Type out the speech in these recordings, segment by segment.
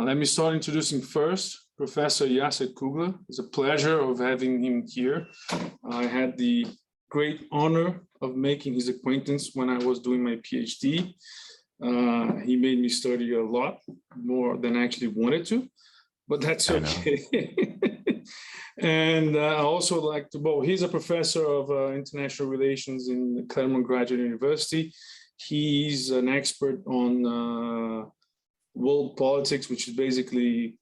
Let me start introducing first Professor Jacek Kugler. It's a pleasure of having him here. I had the great honor of making his acquaintance when I was doing my Ph.D. He made me study a lot more than I actually wanted to, but that's okay. And I also like to, well, he's a professor of international relations in Claremont Graduate University. He's an expert on world politics, which is basically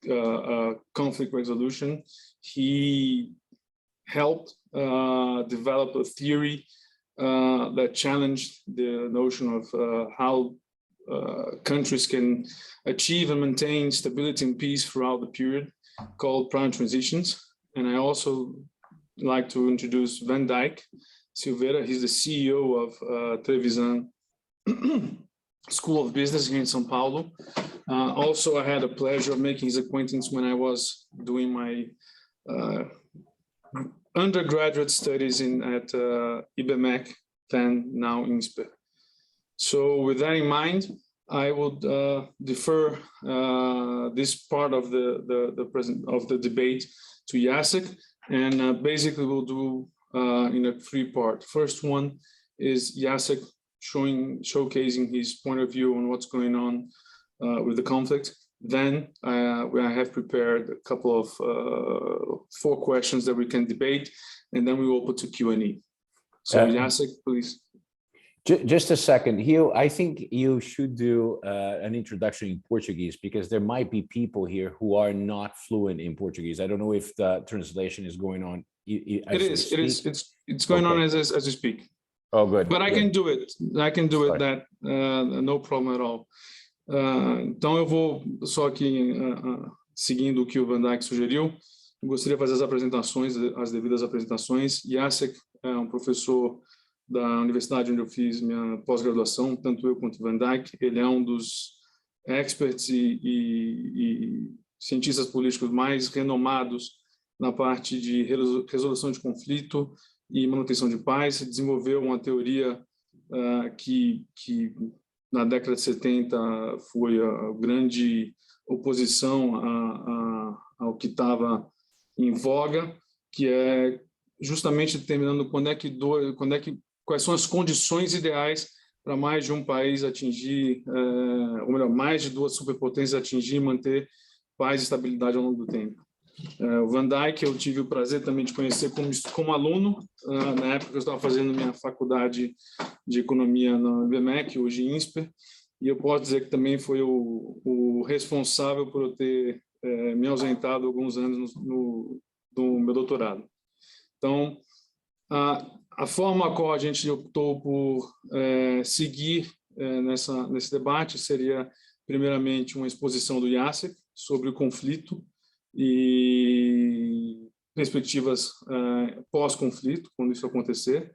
conflict resolution. He helped develop a theory that challenged the notion of how countries can achieve and maintain stability and peace throughout the period, called prime transitions. And I also like to introduce VanDyck Silveira. He's the CEO of Trevisan School of Business here in São Paulo. Also, I had the pleasure of making his acquaintance when I was doing my undergraduate studies at IBMEC, then now INSPER. So with that in mind, I would defer this part of the debate to Jacek, and basically we'll do in a three-part. First one is Jacek showcasing his point of view on what's going on with the conflict. Then I have prepared a couple of 4 questions that we can debate, and then we will put to Q&A. So Jacek, please. Just a second, Hugh, I think you should do an introduction in Portuguese, because there might be people here who are not fluent in Portuguese. I don't know if the translation is going on. It's going on as we speak. Oh, good. But I can do it. I can do it. That no problem at all. Então eu vou só aqui seguindo o que o VanDyck sugeriu. Eu gostaria de fazer as devidas apresentações. Jacek é um professor da universidade onde eu fiz minha pós-graduação, tanto eu quanto o VanDyck. Ele é um dos experts e cientistas políticos mais renomados na parte de resolução de conflito e manutenção de paz. Desenvolveu uma teoria que na década de 70 foi a grande oposição ao que estava em voga, que é justamente determinando quais são as condições ideais para mais de um país atingir, ou melhor, mais de 2 superpotências atingir e manter paz e estabilidade ao longo do tempo. O VanDyck eu tive o prazer também de conhecer como aluno, na época que eu estava fazendo minha faculdade de economia na IBMEC, hoje INSPER, e eu posso dizer que também foi o responsável por eu ter me ausentado alguns anos no meu doutorado. Então, a forma a qual a gente optou por seguir nesse debate seria, primeiramente, uma exposição do Jacek sobre o conflito e perspectivas pós-conflito, quando isso acontecer.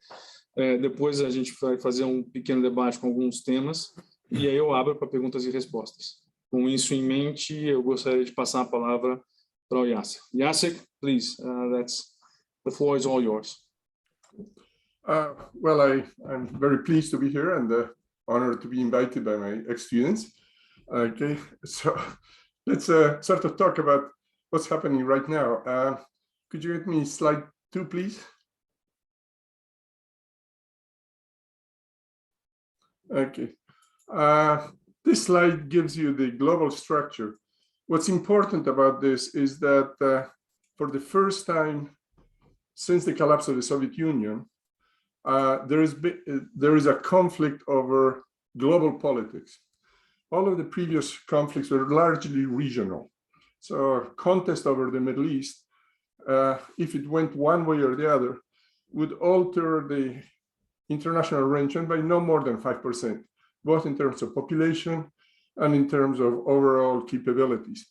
Depois a gente vai fazer um pequeno debate com alguns temas, e aí eu abro para perguntas e respostas. Com isso em mente, eu gostaria de passar a palavra para o Jacek. Jacek, please, the floor is all yours. Well, I'm very pleased to be here and honored to be invited by my ex-students. Okay, so let's sort of talk about what's happening right now. Could you get me slide 2, please? Okay. This slide gives you the global structure. What's important about this is that for the first time since the collapse of the Soviet Union, there is a conflict over global politics. All of the previous conflicts were largely regional. So a contest over the Middle East, if it went one way or the other, would alter the international arrangement by no more than 5%, both in terms of population and in terms of overall capabilities.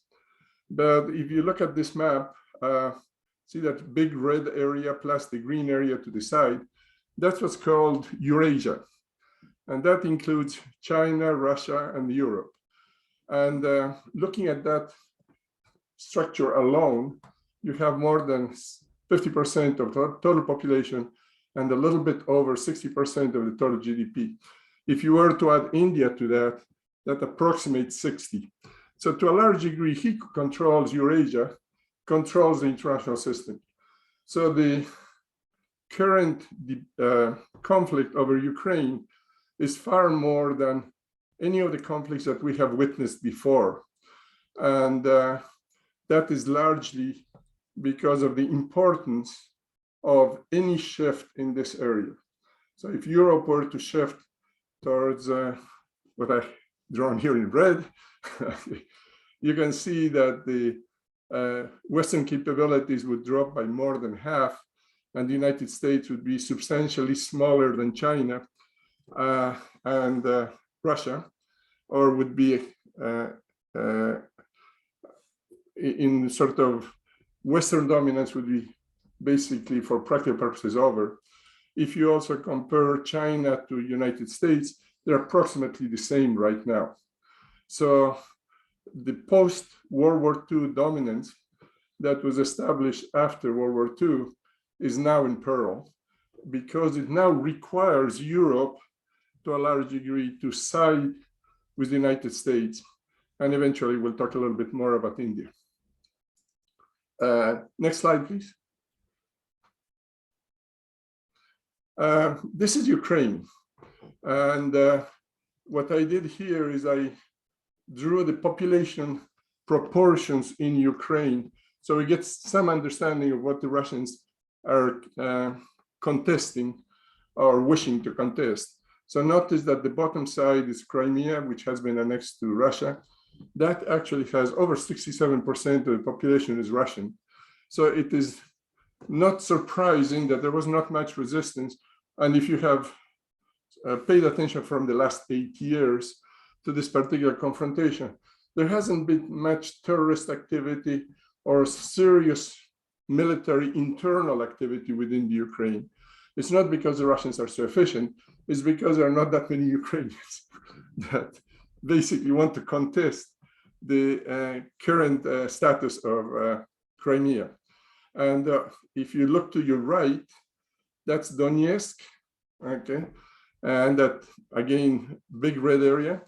But if you look at this map, see that big red area plus the green area to the side, that's what's called Eurasia. And that includes China, Russia, and Europe. And looking at that structure alone, you have more than 50% of the total population and a little bit over 60% of the total GDP. If you were to add India to that, that approximates 60. So to a large degree, he controls Eurasia, controls the international system. So the current conflict over Ukraine is far more than any of the conflicts that we have witnessed before. And that is largely because of the importance of any shift in this area. So if Europe were to shift towards what I've drawn here in red, you can see that the Western capabilities would drop by more than half, and the United States would be substantially smaller than China and Russia, or would be in sort of Western dominance would be basically for practical purposes over. If you also compare China to United States, they're approximately the same right now. So the post-World War II dominance that was established after World War II is now in peril because it now requires Europe to a large degree to side with the United States. And eventually we'll talk a little bit more about India. Next slide, please. This is Ukraine. And what I did here is I drew the population proportions in Ukraine. So we get some understanding of what the Russians are contesting or wishing to contest. So notice that the bottom side is Crimea, which has been annexed to Russia. That actually has over 67% of the population is Russian. So it is not surprising that there was not much resistance. And if you have paid attention from the last 8 years to this particular confrontation, there hasn't been much terrorist activity or serious military internal activity within the Ukraine. It's not because the Russians are so efficient, it's because there are not that many Ukrainians that basically want to contest the current status of Crimea. And if you look to your right, that's Donetsk, okay? And that, again, big red area.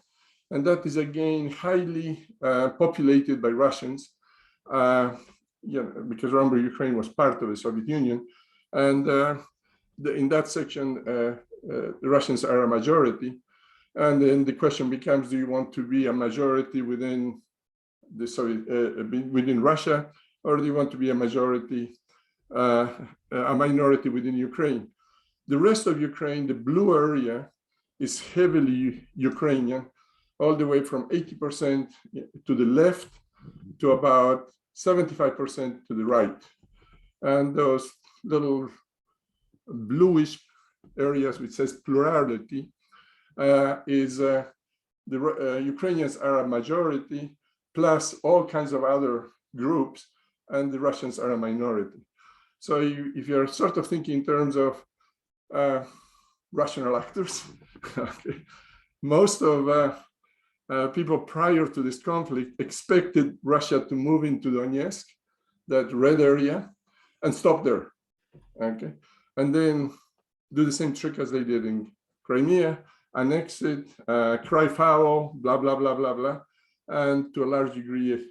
And that is, again, highly populated by Russians. Because remember, Ukraine was part of the Soviet Union. And in that section, the Russians are a majority. And then the question becomes, do you want to be a majority within the Soviet, within Russia, or do you want to be a majority, a minority within Ukraine? The rest of Ukraine, the blue area, is heavily Ukrainian, all the way from 80% to the left to about 75% to the right. And those little bluish areas which says plurality is the Ukrainians are a majority plus all kinds of other groups, and the Russians are a minority. So if you're sort of thinking in terms of rational actors, okay, most of people prior to this conflict expected Russia to move into Donetsk, that red area, and stop there, okay? And then do the same trick as they did in Crimea, annex it, cry foul, blah, blah, blah, blah, blah. And to a large degree,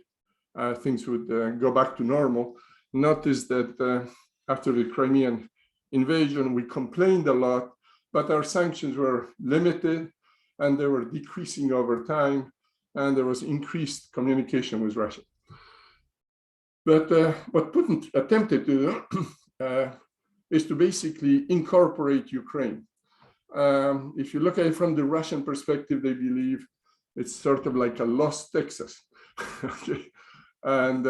things would go back to normal. Notice that after the Crimean invasion, we complained a lot, but our sanctions were limited and they were decreasing over time, and there was increased communication with Russia. But what Putin attempted to do is to basically incorporate Ukraine. If you look at it from the Russian perspective, they believe it's sort of like a lost Texas. Okay? And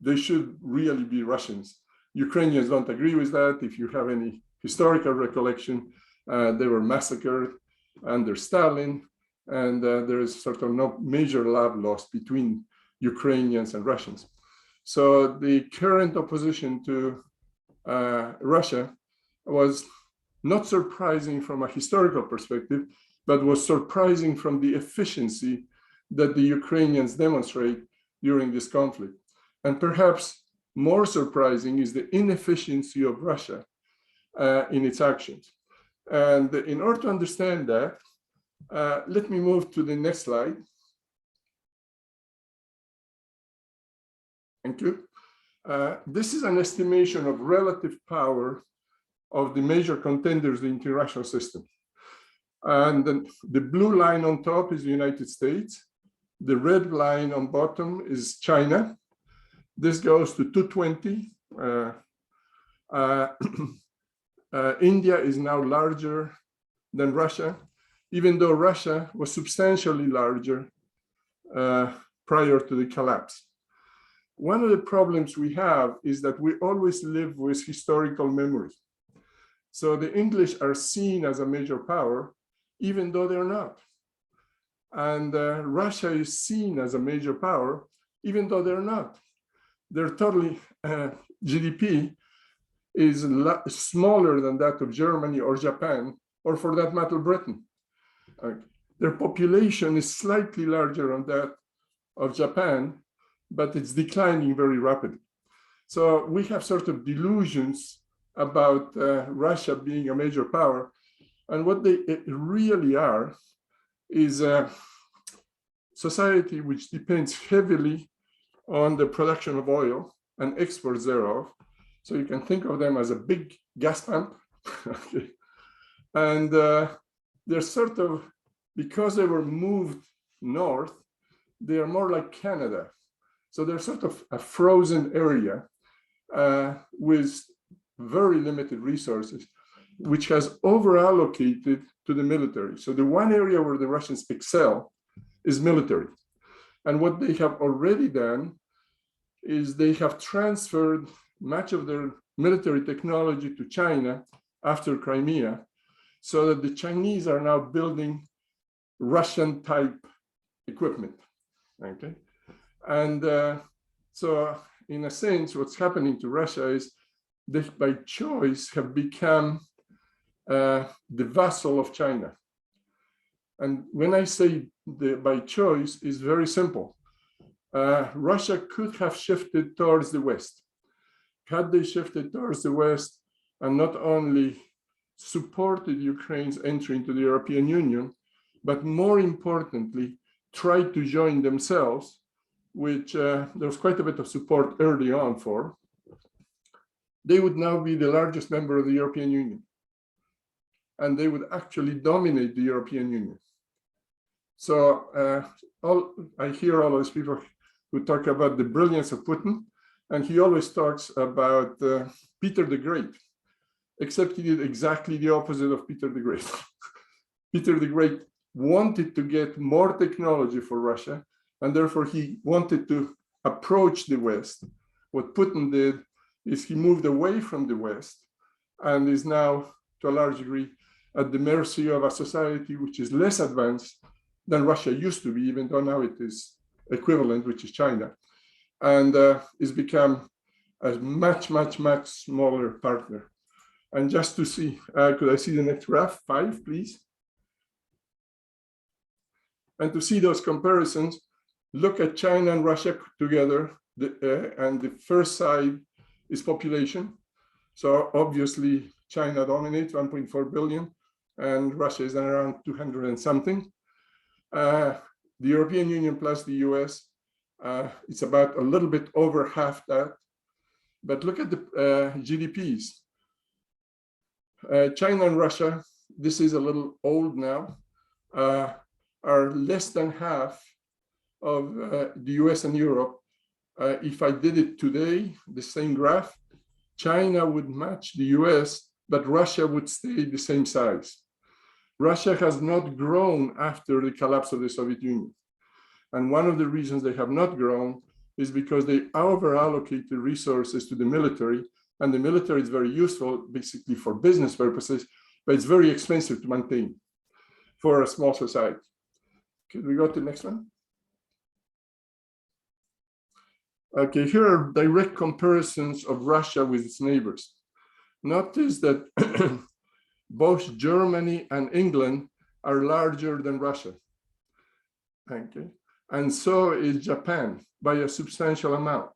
they should really be Russians. Ukrainians don't agree with that. If you have any historical recollection, they were massacred under Stalin, and there is sort of no major love lost between Ukrainians and Russians. So the current opposition to Russia was not surprising from a historical perspective, but was surprising from the efficiency that the Ukrainians demonstrate during this conflict. And perhaps more surprising is the inefficiency of Russia in its actions. And in order to understand that, let me move to the next slide. Thank you. This is an estimation of relative power of the major contenders of the international system. And then the blue line on top is the United States. The red line on bottom is China. This goes to 220. India is now larger than Russia, even though Russia was substantially larger prior to the collapse. One of the problems we have is that we always live with historical memory. So the English are seen as a major power, even though they're not. And Russia is seen as a major power, even though they're not. They're totally, GDP is smaller than that of Germany or Japan, or for that matter, Britain. Their population is slightly larger than that of Japan, but it's declining very rapidly. So we have sort of delusions about Russia being a major power. And what they really are is a society which depends heavily on the production of oil and exports thereof. So you can think of them as a big gas pump. Okay. And they're sort of, because they were moved north, they are more like Canada. So they're sort of a frozen area with very limited resources, which has over-allocated to the military. So the one area where the Russians excel is military. And what they have already done is they have transferred much of their military technology to China after Crimea, so that the Chinese are now building Russian-type equipment, okay? And so in a sense, what's happening to Russia is they, by choice, have become the vassal of China. And when I say by choice, is very simple. Russia could have shifted towards the West. Had they shifted towards the West and not only supported Ukraine's entry into the European Union, but more importantly, tried to join themselves, which there was quite a bit of support early on for, they would now be the largest member of the European Union. And they would actually dominate the European Union. So I hear all those people who talk about the brilliance of Putin, and he always talks about Peter the Great, except he did exactly the opposite of Peter the Great. Peter the Great wanted to get more technology for Russia, and therefore he wanted to approach the West. What Putin did is he moved away from the West and is now, to a large degree, at the mercy of a society which is less advanced than Russia used to be, even though now it is equivalent, which is China, and it's become a much, much, much smaller partner. And just to see, could I see the next graph, 5, please? And to see those comparisons, look at China and Russia together, and the first side is population. So obviously China dominates, 1.4 billion, and Russia is around 200 and something. The European Union plus the US, it's about a little bit over half that. But look at the GDPs. China and Russia, this is a little old now, are less than half of the US and Europe. If I did it today, the same graph, China would match the US, but Russia would stay the same size. Russia has not grown after the collapse of the Soviet Union. And one of the reasons they have not grown is because they over-allocated resources to the military, and the military is very useful basically for business purposes, but it's very expensive to maintain for a small society. Could we go to the next one? Okay, here are direct comparisons of Russia with its neighbors. Notice that both Germany and England are larger than Russia. Okay. And so is Japan by a substantial amount.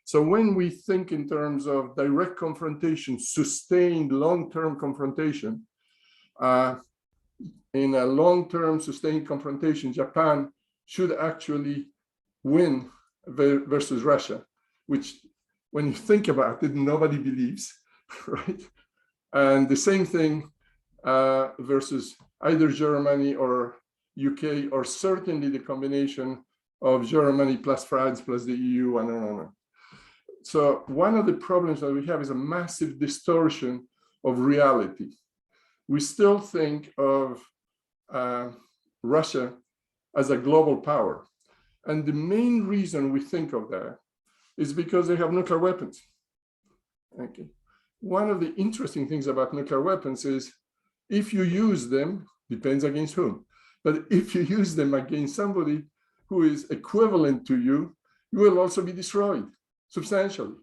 So when we think in terms of direct confrontation, sustained long-term confrontation, in a long-term sustained confrontation, Japan should actually win versus Russia, which when you think about it, nobody believes, right? And the same thing versus either Germany or UK, or certainly the combination of Germany plus France plus the EU and on. So one of the problems that we have is a massive distortion of reality. We still think of Russia as a global power. And the main reason we think of that is because they have nuclear weapons. Okay. One of the interesting things about nuclear weapons is if you use them, depends against whom, but if you use them against somebody who is equivalent to you, you will also be destroyed substantially.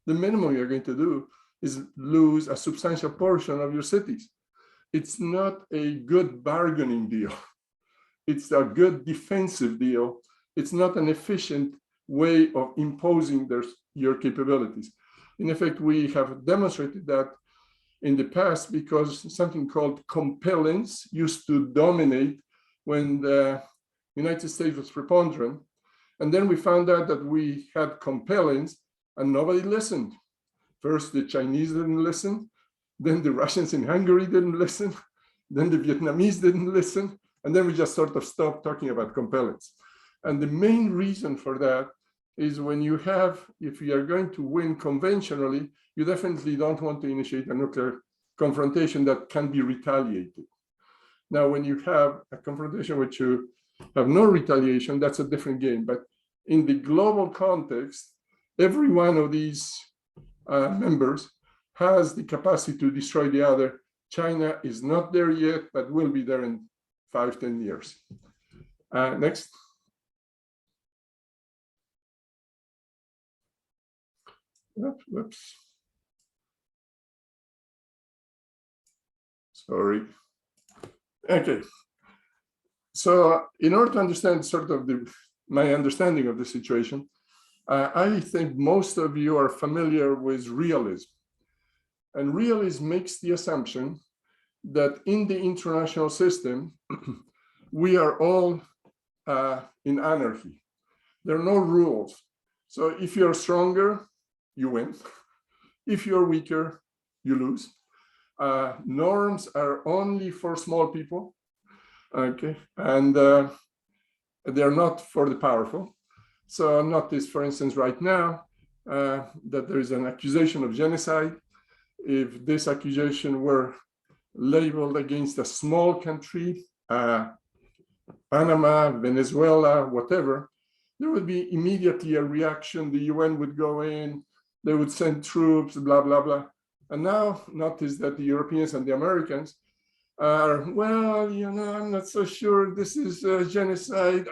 The minimum you're going to do is lose a substantial portion of your cities. It's not a good bargaining deal. It's a good defensive deal. It's not an efficient way of imposing your capabilities. In effect, we have demonstrated that in the past because something called compellence used to dominate when the United States was preponderant. And then we found out that we had compellence and nobody listened. First, the Chinese didn't listen. Then the Russians in Hungary didn't listen. Then the Vietnamese didn't listen. And then we just sort of stopped talking about compellence. And the main reason for that is when you have, if you are going to win conventionally, you definitely don't want to initiate a nuclear confrontation that can be retaliated. Now, when you have a confrontation which you have no retaliation, that's a different game. But in the global context, every one of these members has the capacity to destroy the other. China is not there yet, but will be there in 5-10 years. Next. Whoops. Sorry. Okay. So in order to understand sort of my understanding of the situation, I think most of you are familiar with realism. And realism makes the assumption that in the international system, we are all in anarchy. There are no rules. So if you're stronger, you win. If you're weaker, you lose. Norms are only for small people, okay? And they're not for the powerful. So notice, for instance, right now, that there is an accusation of genocide. If this accusation were labeled against a small country, Panama, Venezuela, whatever, there would be immediately a reaction. The UN would go in, they would send troops, blah, blah, blah. And now notice that the Europeans and the Americans are, well, you know, I'm not so sure this is genocide.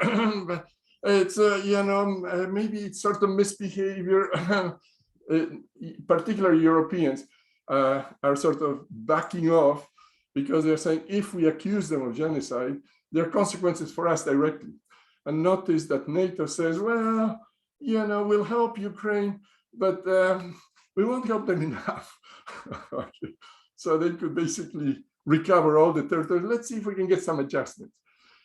But it's, you know, maybe it's sort of misbehavior. Particularly Europeans are sort of backing off because they're saying if we accuse them of genocide, there are consequences for us directly. And notice that NATO says, well, you know, we'll help Ukraine, but we won't help them enough. Okay. So they could basically recover all the territory. Let's see if we can get some adjustments.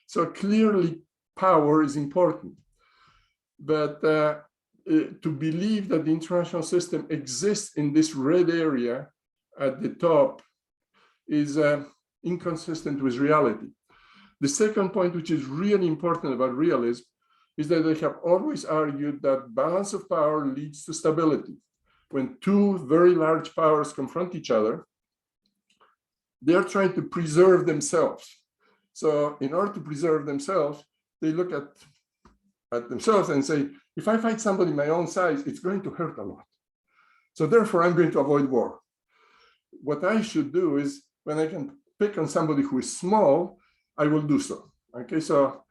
So clearly power is important. But to believe that the international system exists in this red area at the top is inconsistent with reality. The second point, which is really important about realism, is that they have always argued that balance of power leads to stability. When two very large powers confront each other, they're trying to preserve themselves. So in order to preserve themselves, they look at themselves and say, if I fight somebody my own size, it's going to hurt a lot. So therefore, I'm going to avoid war. What I should do is, when I can pick on somebody who is small, I will do so. Okay, so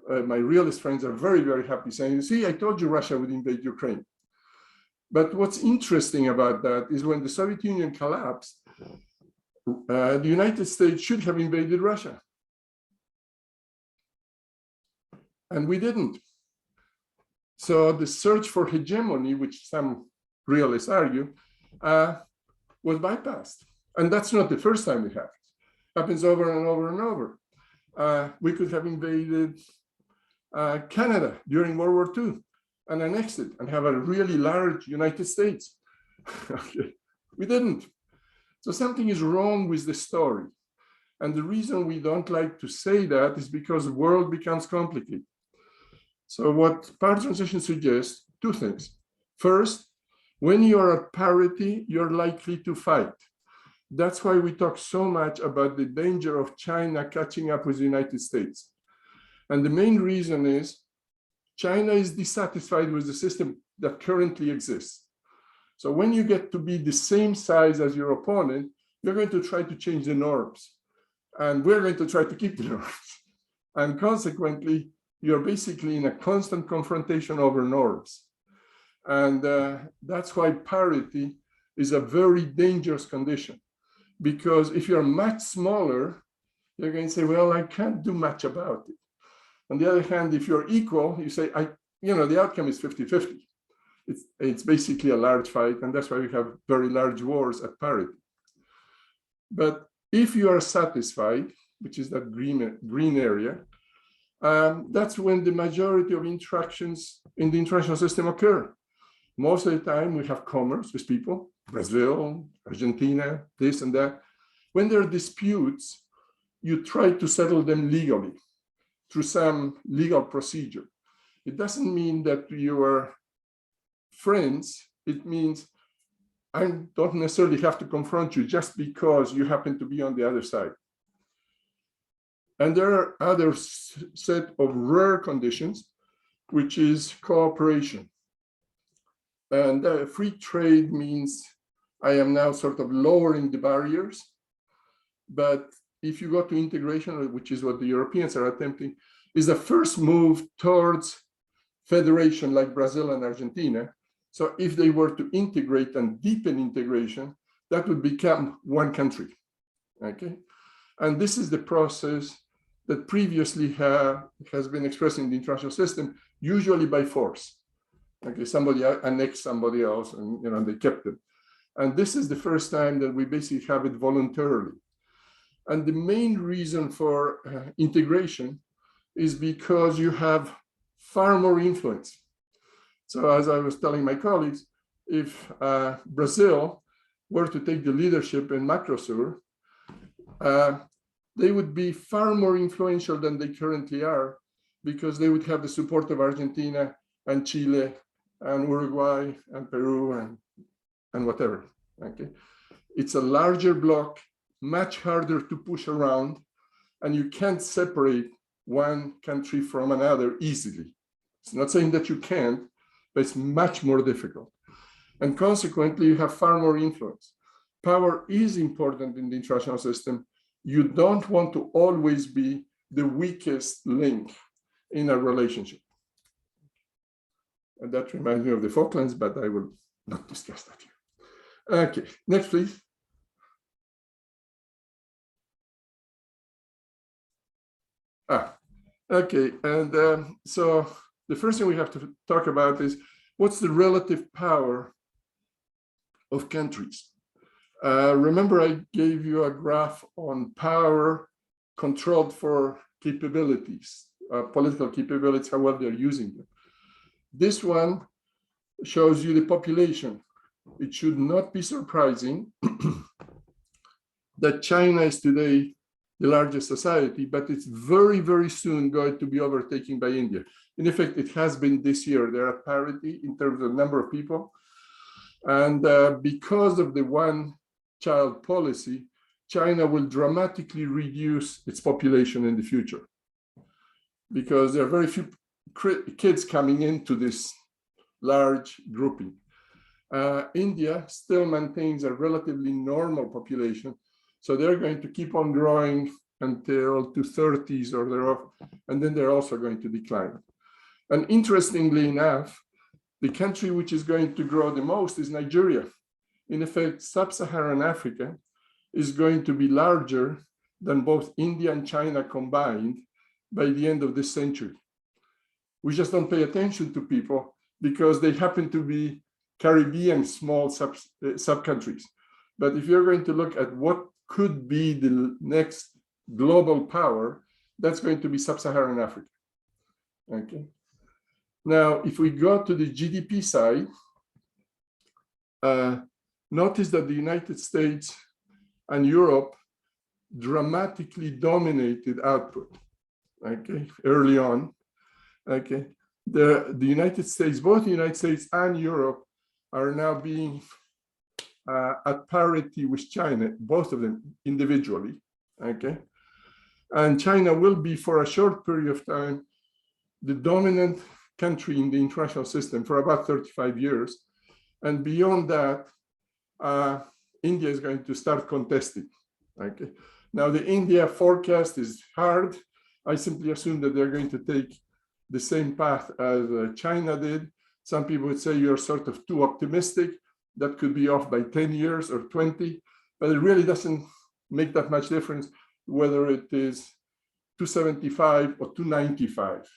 my realist friends are very, very happy saying, see, I told you Russia would invade Ukraine. But what's interesting about that is when the Soviet Union collapsed, the United States should have invaded Russia. And we didn't. So the search for hegemony, which some realists argue, was bypassed. And that's not the first time it happens. It happens over and over and over. We could have invaded Canada during World War II. and annex it and have a really large United States. Okay. We didn't. So something is wrong with the story. And the reason we don't like to say that is because the world becomes complicated. So what power transition suggests, two things. First, when you are at parity, you're likely to fight. That's why we talk so much about the danger of China catching up with the United States. And the main reason is China is dissatisfied with the system that currently exists. So when you get to be the same size as your opponent, you're going to try to change the norms. And we're going to try to keep the norms. And consequently, you're basically in a constant confrontation over norms. And that's why parity is a very dangerous condition. Because if you're much smaller, you're going to say, well, I can't do much about it. On the other hand, if you're equal, you say, the outcome is 50-50. It's basically a large fight, and that's why we have very large wars at parity. But if you are satisfied, which is that green area, that's when the majority of interactions in the international system occur. Most of the time, we have commerce with people, Brazil, Argentina, this and that. When there are disputes, you try to settle them legally through some legal procedure. It doesn't mean that you are friends. It means I don't necessarily have to confront you just because you happen to be on the other side. And there are other set of rare conditions, which is cooperation. And free trade means I am now sort of lowering the barriers. But if you go to integration, which is what the Europeans are attempting, is the first move towards federation like Brazil and Argentina. So if they were to integrate and deepen integration, that would become one country, okay? And this is the process that previously has been expressed in the international system, usually by force. Okay, somebody annexed somebody else and they kept it. And this is the first time that we basically have it voluntarily. And the main reason for integration is because you have far more influence. So as I was telling my colleagues, if Brazil were to take the leadership in Mercosur, they would be far more influential than they currently are, because they would have the support of Argentina and Chile and Uruguay and Peru and whatever. Okay, it's a larger bloc, much harder to push around, and you can't separate one country from another easily. It's not saying that you can't, but it's much more difficult. And consequently, you have far more influence. Power is important in the international system. You don't want to always be the weakest link in a relationship. And that reminds me of the Falklands, but I will not discuss that here. Okay, next, please. Okay, and so the first thing we have to talk about is what's the relative power of countries. Remember, I gave you a graph on power controlled for capabilities, political capabilities, how well they're using them. This one shows you the population. It should not be surprising that China is today the largest society, but it's very, very soon going to be overtaken by India. In effect, it has been this year. They're at parity in terms of number of people. And because of the one-child policy, China will dramatically reduce its population in the future, because there are very few kids coming into this large grouping. India still maintains a relatively normal population, so they're going to keep on growing until 2030s or thereof, and then they're also going to decline. And interestingly enough, the country which is going to grow the most is Nigeria. In effect, sub-Saharan Africa is going to be larger than both India and China combined by the end of this century. We just don't pay attention to people because they happen to be Caribbean small sub-countries. But if you're going to look at what could be the next global power, that's going to be sub-Saharan Africa. Okay. Now, if we go to the GDP side, notice that the United States and Europe dramatically dominated output, okay, early on, okay. The United States, both the United States and Europe are now being at parity with China, both of them individually, okay. And China will be, for a short period of time, the dominant country in the international system for about 35 years. And beyond that, India is going to start contesting, okay. Now, the India forecast is hard. I simply assume that they're going to take the same path as China did. Some people would say you're sort of too optimistic. That could be off by 10 years or 20, but it really doesn't make that much difference whether it is 275 or 295.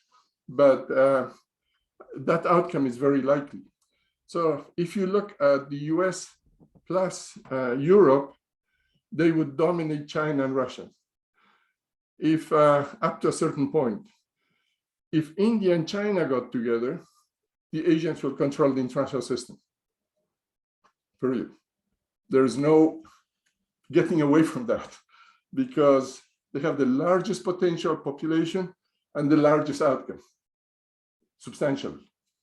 But that outcome is very likely. So if you look at the US plus Europe, they would dominate China and Russia. If up to a certain point, if India and China got together, the Asians will control the international system. Period. There's no getting away from that because they have the largest potential population and the largest outcome, substantially.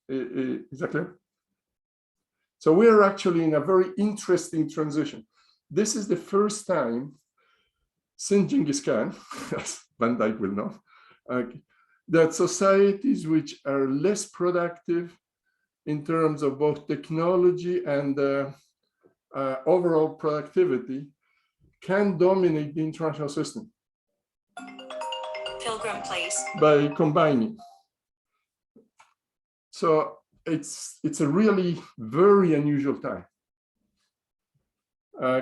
Is that clear? So we are actually in a very interesting transition. This is the first time since Genghis Khan, as VanDyck will know, that societies which are less productive in terms of both technology and overall productivity can dominate the international system. Pilgrim Place. By combining. So it's a really very unusual time.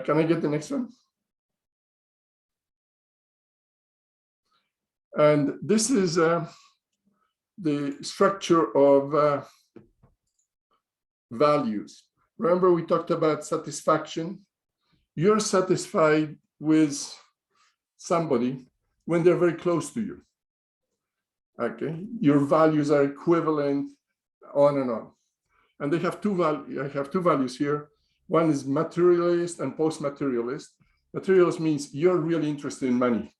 Can I get the next one? And this is the structure of values. Remember, we talked about satisfaction. You're satisfied with somebody when they're very close to you. Okay, your values are equivalent, on and on. And they have two values. I have two values here. One is materialist and post-materialist. Materialist means you're really interested in money.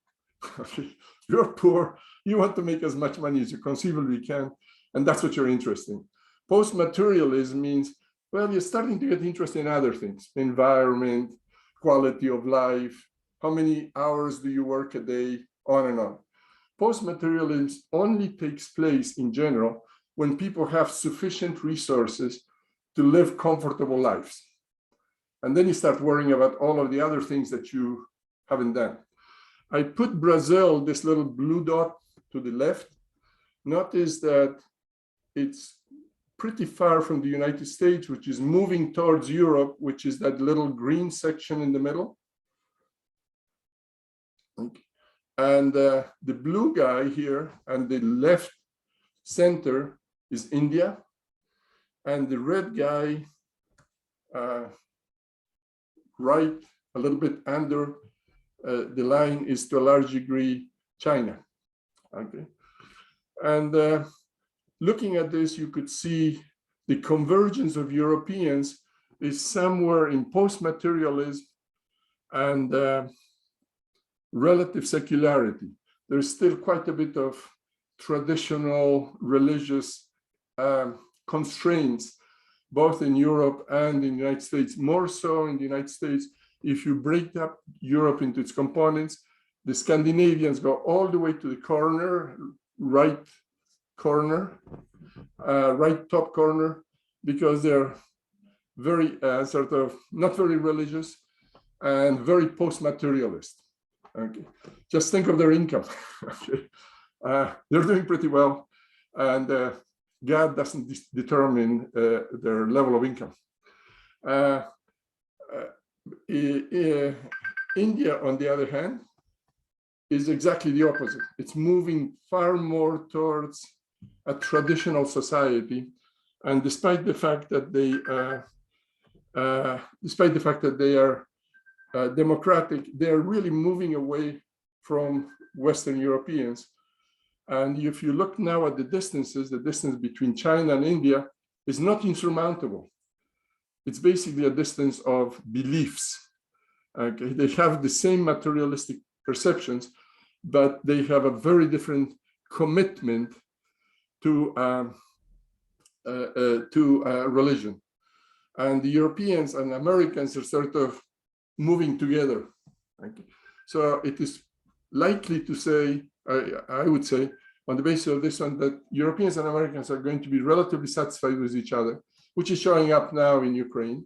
You're poor. You want to make as much money as you conceivably can, and that's what you're interested in. Post-materialism means, well, you're starting to get interested in other things: environment, quality of life, how many hours do you work a day, on and on. Post-materialism only takes place in general when people have sufficient resources to live comfortable lives. And then you start worrying about all of the other things that you haven't done. I put Brazil, this little blue dot to the left. Notice that it's pretty far from the United States, which is moving towards Europe, which is that little green section in the middle. Okay. And the blue guy here and the left center is India. And the red guy right a little bit under the line is to a large degree China. Okay. And looking at this, you could see the convergence of Europeans is somewhere in post-materialism and relative secularity. There's still quite a bit of traditional religious constraints, both in Europe and in the United States. More so in the United States, if you break up Europe into its components, the Scandinavians go all the way to the corner, right top corner, because they're very sort of not very religious and very post-materialist. Okay, just think of their income. Okay. They're doing pretty well, and God doesn't determine their level of income. India, on the other hand, is exactly the opposite. It's moving far more towards a traditional society, and despite the fact that they are democratic, they are really moving away from Western Europeans. And if you look now at the distances, the distance between China and India is not insurmountable. It's basically a distance of beliefs. Okay, they have the same materialistic perceptions, but they have a very different commitment to religion. And the Europeans and Americans are sort of moving together. Okay. So it is likely to say, I would say, on the basis of this one, that Europeans and Americans are going to be relatively satisfied with each other, which is showing up now in Ukraine.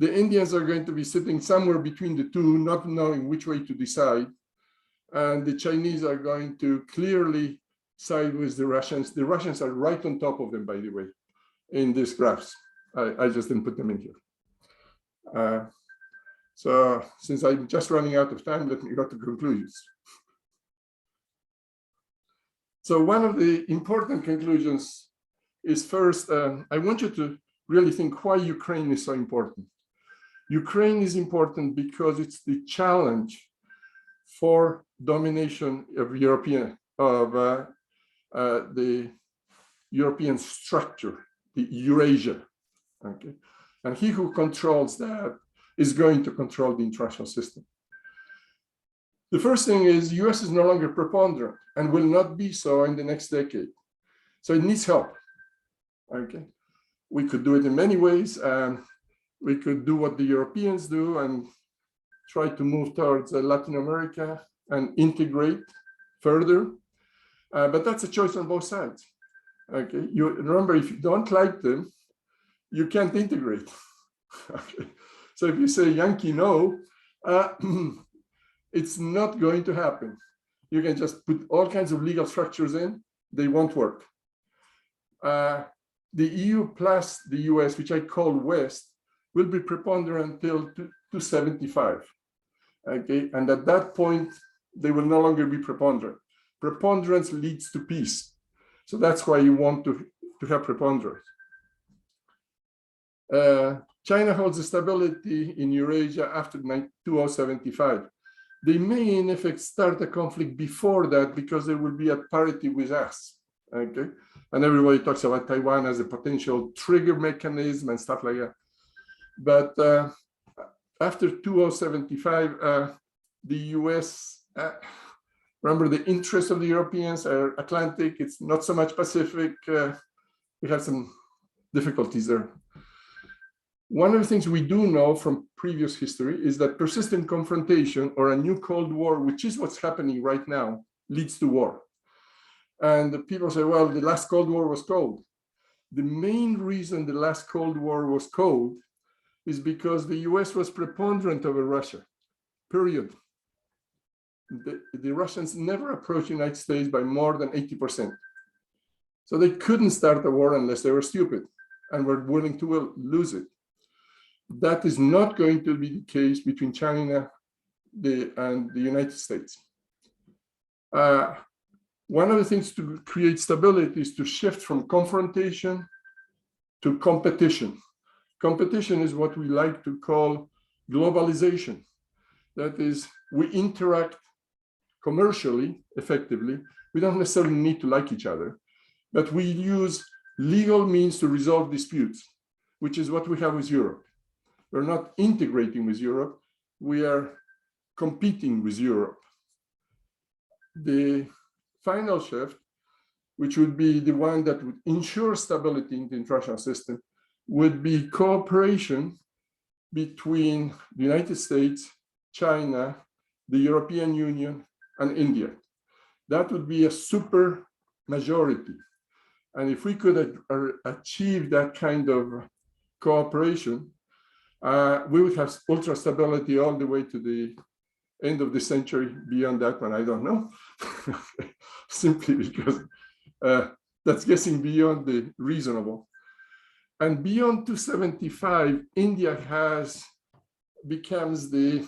The Indians are going to be sitting somewhere between the two, not knowing which way to decide. And the Chinese are going to clearly side with the Russians. The Russians are right on top of them, by the way, in these graphs. I just didn't put them in here. So since I'm just running out of time, let me go to conclusions. So one of the important conclusions is first, I want you to really think why Ukraine is so important. Ukraine is important because it's the challenge for domination of the European structure, the Eurasia. Okay, and he who controls that is going to control the international system. The first thing is the US is no longer preponderant and will not be so in the next decade. So it needs help. Okay, we could do it in many ways. We could do what the Europeans do and try to move towards Latin America and integrate further. But that's a choice on both sides. Okay, you remember, if you don't like them, you can't integrate. Okay. So if you say Yankee no, it's not going to happen. You can just put all kinds of legal structures in, they won't work. The EU plus the US, which I call West, will be preponderant until 275. Okay, and at that point, they will no longer be preponderant. Preponderance leads to peace. So that's why you want to have preponderance. China holds the stability in Eurasia after 2075. They may, in effect, start a conflict before that because they will be at parity with us. Okay, and everybody talks about Taiwan as a potential trigger mechanism and stuff like that. But after 2075, the US, remember, the interests of the Europeans are Atlantic. It's not so much Pacific. We have some difficulties there. One of the things we do know from previous history is that persistent confrontation or a new Cold War, which is what's happening right now, leads to war. And the people say, well, the last Cold War was cold. The main reason the last Cold War was cold is because the US was preponderant over Russia, period. The Russians never approached the United States by more than 80%. So they couldn't start a war unless they were stupid and were willing to lose it. That is not going to be the case between China and the United States. One of the things to create stability is to shift from confrontation to competition. Competition is what we like to call globalization. That is, we interact commercially, effectively. We don't necessarily need to like each other, but we use legal means to resolve disputes, which is what we have with Europe. We're not integrating with Europe, we are competing with Europe. The final shift, which would be the one that would ensure stability in the international system, would be cooperation between the United States, China, the European Union, and India. That would be a super majority. And if we could achieve that kind of cooperation, we would have ultra stability all the way to the end of the century. Beyond that one, I don't know, simply because that's guessing beyond the reasonable. And beyond 275, India becomes the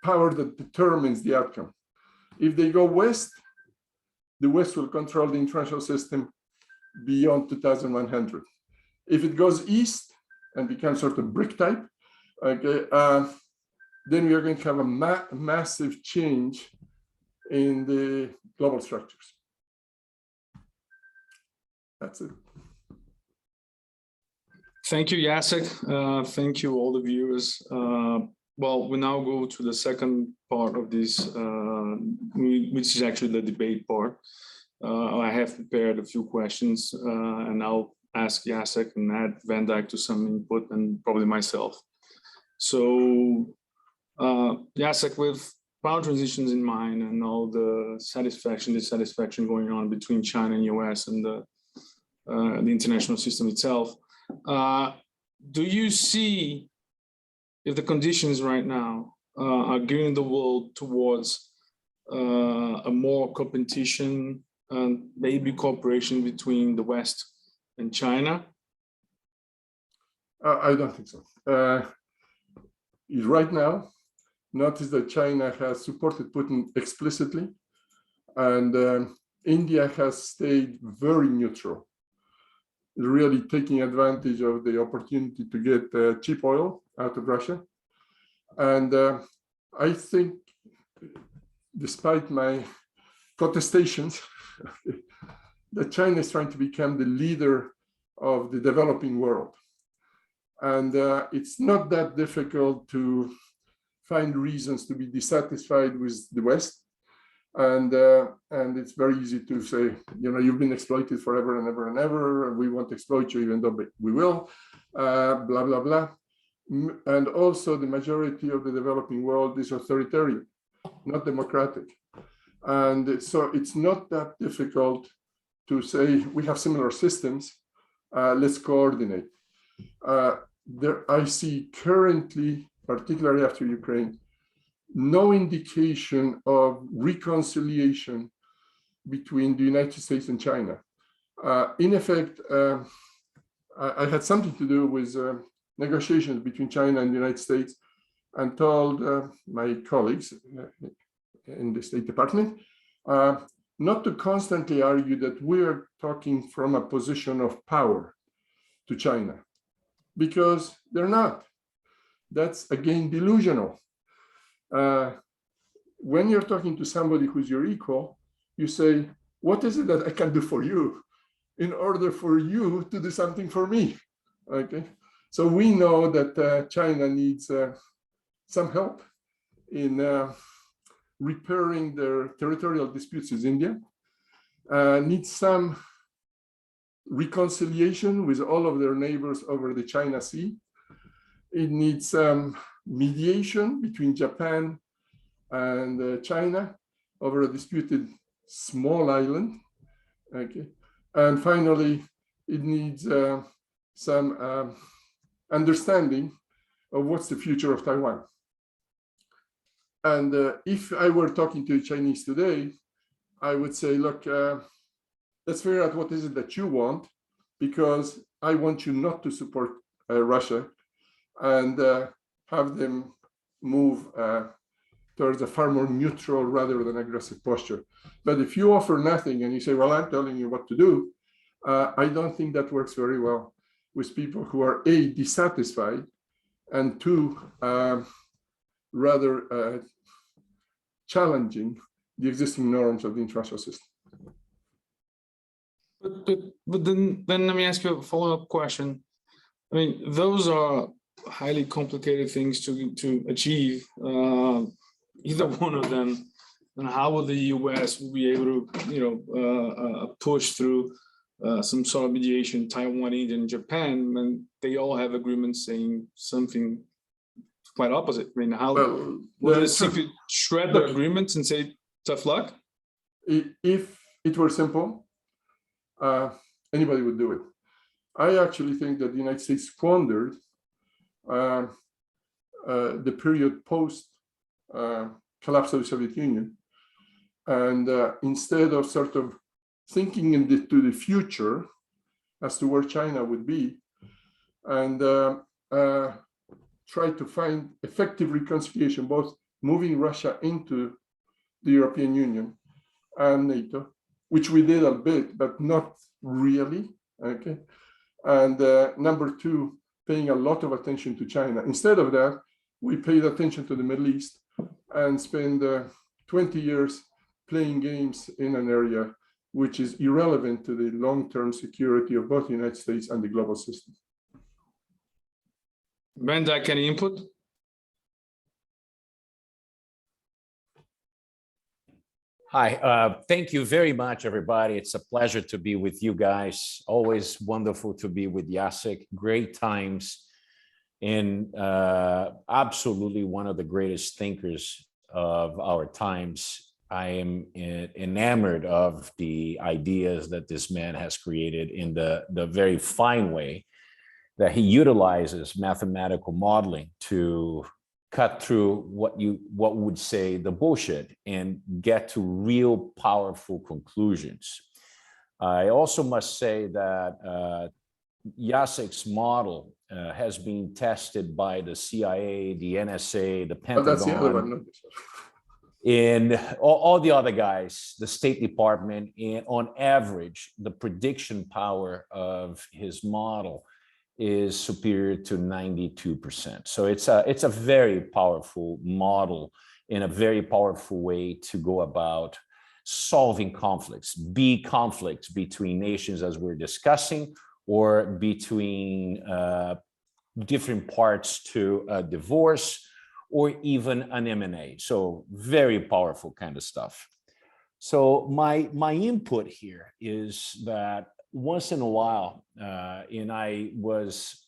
power that determines the outcome. If they go west, the West will control the international system beyond 2100. If it goes east and becomes sort of brick type, okay, then we are going to have a massive change in the global structures. That's it. Thank you, Jacek. Thank you, all the viewers. Well, we now go to the second part of this, which is actually the debate part. I have prepared a few questions, and I'll ask Jacek and add VanDyck to some input, and probably myself. So, Jacek, with power transitions in mind and all the satisfaction, dissatisfaction going on between China and US and the international system itself, do you see if the conditions right now are gearing the world towards a more competition and maybe cooperation between the West and China? I don't think so. Right now, notice that China has supported Putin explicitly, and India has stayed very neutral, really taking advantage of the opportunity to get cheap oil out of Russia. And I think, despite my protestations, that China is trying to become the leader of the developing world. And it's not that difficult to find reasons to be dissatisfied with the West. And it's very easy to say, you know, you've been exploited forever and ever and ever, and we won't exploit you, even though we will, blah, blah, blah. And also the majority of the developing world is authoritarian, not democratic. And so it's not that difficult to say, we have similar systems, let's coordinate. I see currently, particularly after Ukraine, no indication of reconciliation between the United States and China. In effect, I had something to do with negotiations between China and the United States, and told my colleagues in the State Department not to constantly argue that we're talking from a position of power to China, because they're not. That's, again, delusional. When you're talking to somebody who's your equal, you say, what is it that I can do for you in order for you to do something for me? Okay, so we know that China needs some help in repairing their territorial disputes with India, needs some reconciliation with all of their neighbors over the China Sea. It needs mediation between Japan and China over a disputed small island. Okay, and finally, it needs some understanding of what's the future of Taiwan. And if I were talking to the Chinese today, I would say, look, let's figure out what is it that you want, because I want you not to support Russia, and have them move towards a far more neutral rather than aggressive posture. But if you offer nothing and you say, well, I'm telling you what to do, I don't think that works very well with people who are A, dissatisfied, and two, rather challenging the existing norms of the international system. But then let me ask you a follow-up question. I mean, those are highly complicated things to achieve, either one of them. And how will the US be able to, push through some sort of mediation, Taiwan, India, and Japan, and they all have agreements saying something quite opposite? I mean, how will they simply shred the agreements and say tough luck? If it were simple, anybody would do it. I actually think that the United States squandered the period post collapse of the Soviet Union, and instead of sort of thinking into the future as to where China would be, and try to find effective reconciliation, both moving Russia into the European Union and NATO, which we did a bit, but not really, okay? And number two, paying a lot of attention to China. Instead of that, we paid attention to the Middle East and spent 20 years playing games in an area which is irrelevant to the long-term security of both the United States and the global system. VanDyck, any input? Hi, thank you very much, everybody. It's a pleasure to be with you guys. Always wonderful to be with Jacek. Great times, and absolutely one of the greatest thinkers of our times. I am enamored of the ideas that this man has created in the very fine way that he utilizes mathematical modeling to cut through what would say the bullshit and get to real powerful conclusions. I also must say that Jacek's model has been tested by the CIA, the NSA, the Pentagon. That's the other one. And all the other guys, the State Department, and on average, the prediction power of his model is superior to 92%. So it's a very powerful model and a very powerful way to go about solving conflicts, be conflicts between nations as we're discussing, or between different parts to a divorce, or even an M&A. So very powerful kind of stuff. So my input here is that once in a while, and I was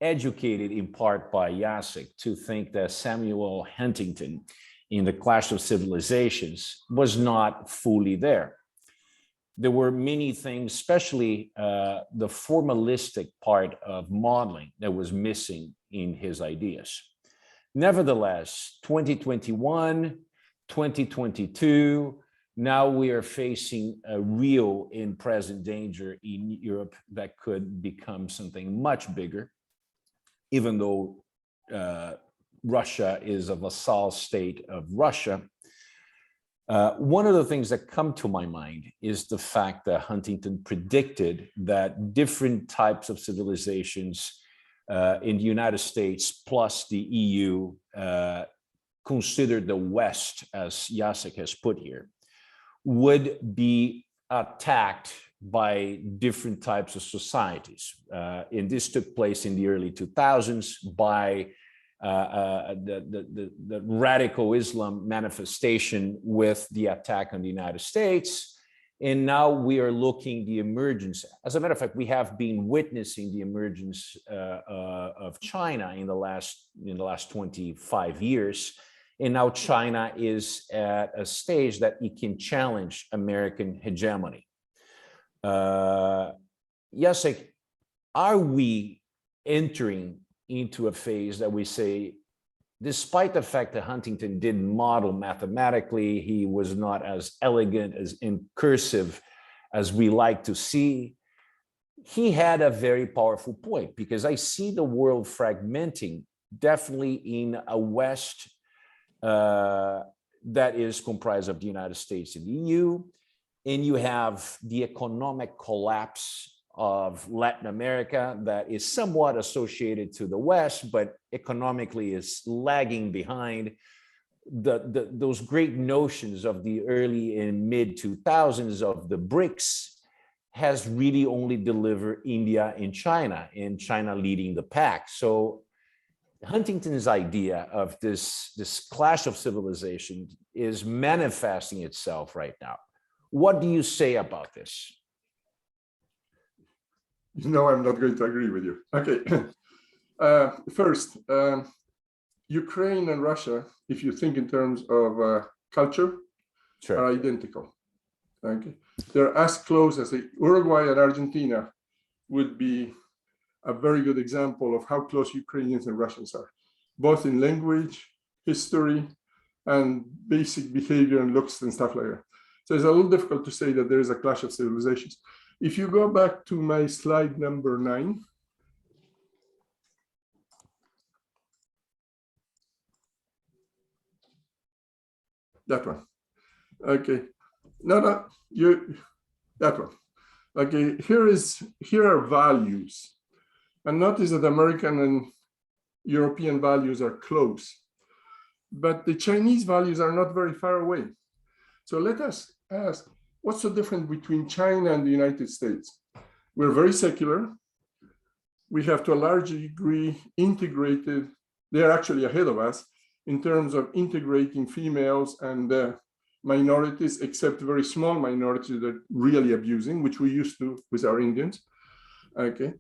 educated in part by Jacek to think that Samuel Huntington in The Clash of Civilizations was not fully there. There were many things, especially the formalistic part of modeling that was missing in his ideas. Nevertheless, 2021, 2022, now we are facing a real and present danger in Europe that could become something much bigger, even though Russia is a vassal state of Russia. One of the things that come to my mind is the fact that Huntington predicted that different types of civilizations in the United States plus the EU considered the West, as Jacek has put here, would be attacked by different types of societies. And this took place in the early 2000s by the radical Islam manifestation with the attack on the United States. And now we are looking the emergence. As a matter of fact, we have been witnessing the emergence of China in the last 25 years. And now China is at a stage that it can challenge American hegemony. Jacek, are we entering into a phase that we say, despite the fact that Huntington didn't model mathematically, he was not as elegant as in cursive as we like to see, he had a very powerful point, because I see the world fragmenting definitely in a West that is comprised of the United States and the EU, and you have the economic collapse of Latin America that is somewhat associated to the West, but economically is lagging behind. Those great notions of the early and mid 2000s of the BRICS has really only delivered India and China leading the pack. So Huntington's idea of this clash of civilization is manifesting itself right now. What do you say about this? No, I'm not going to agree with you. Okay. First, Ukraine and Russia, if you think in terms of culture, Sure. are identical. Okay. They're as close as Uruguay and Argentina would be a very good example of how close Ukrainians and Russians are, both in language, history, and basic behavior and looks and stuff like that. So it's a little difficult to say that there is a clash of civilizations. If you go back to my slide number 9, that one. Okay, no, that one. Okay, here are values, and notice that American and European values are close, but the Chinese values are not very far away. So let us ask, what's so different between China and the United States? We're very secular. We have to a large degree integrated. They're actually ahead of us in terms of integrating females and minorities, except very small minorities that are really abusing, which we used to with our Indians. Okay.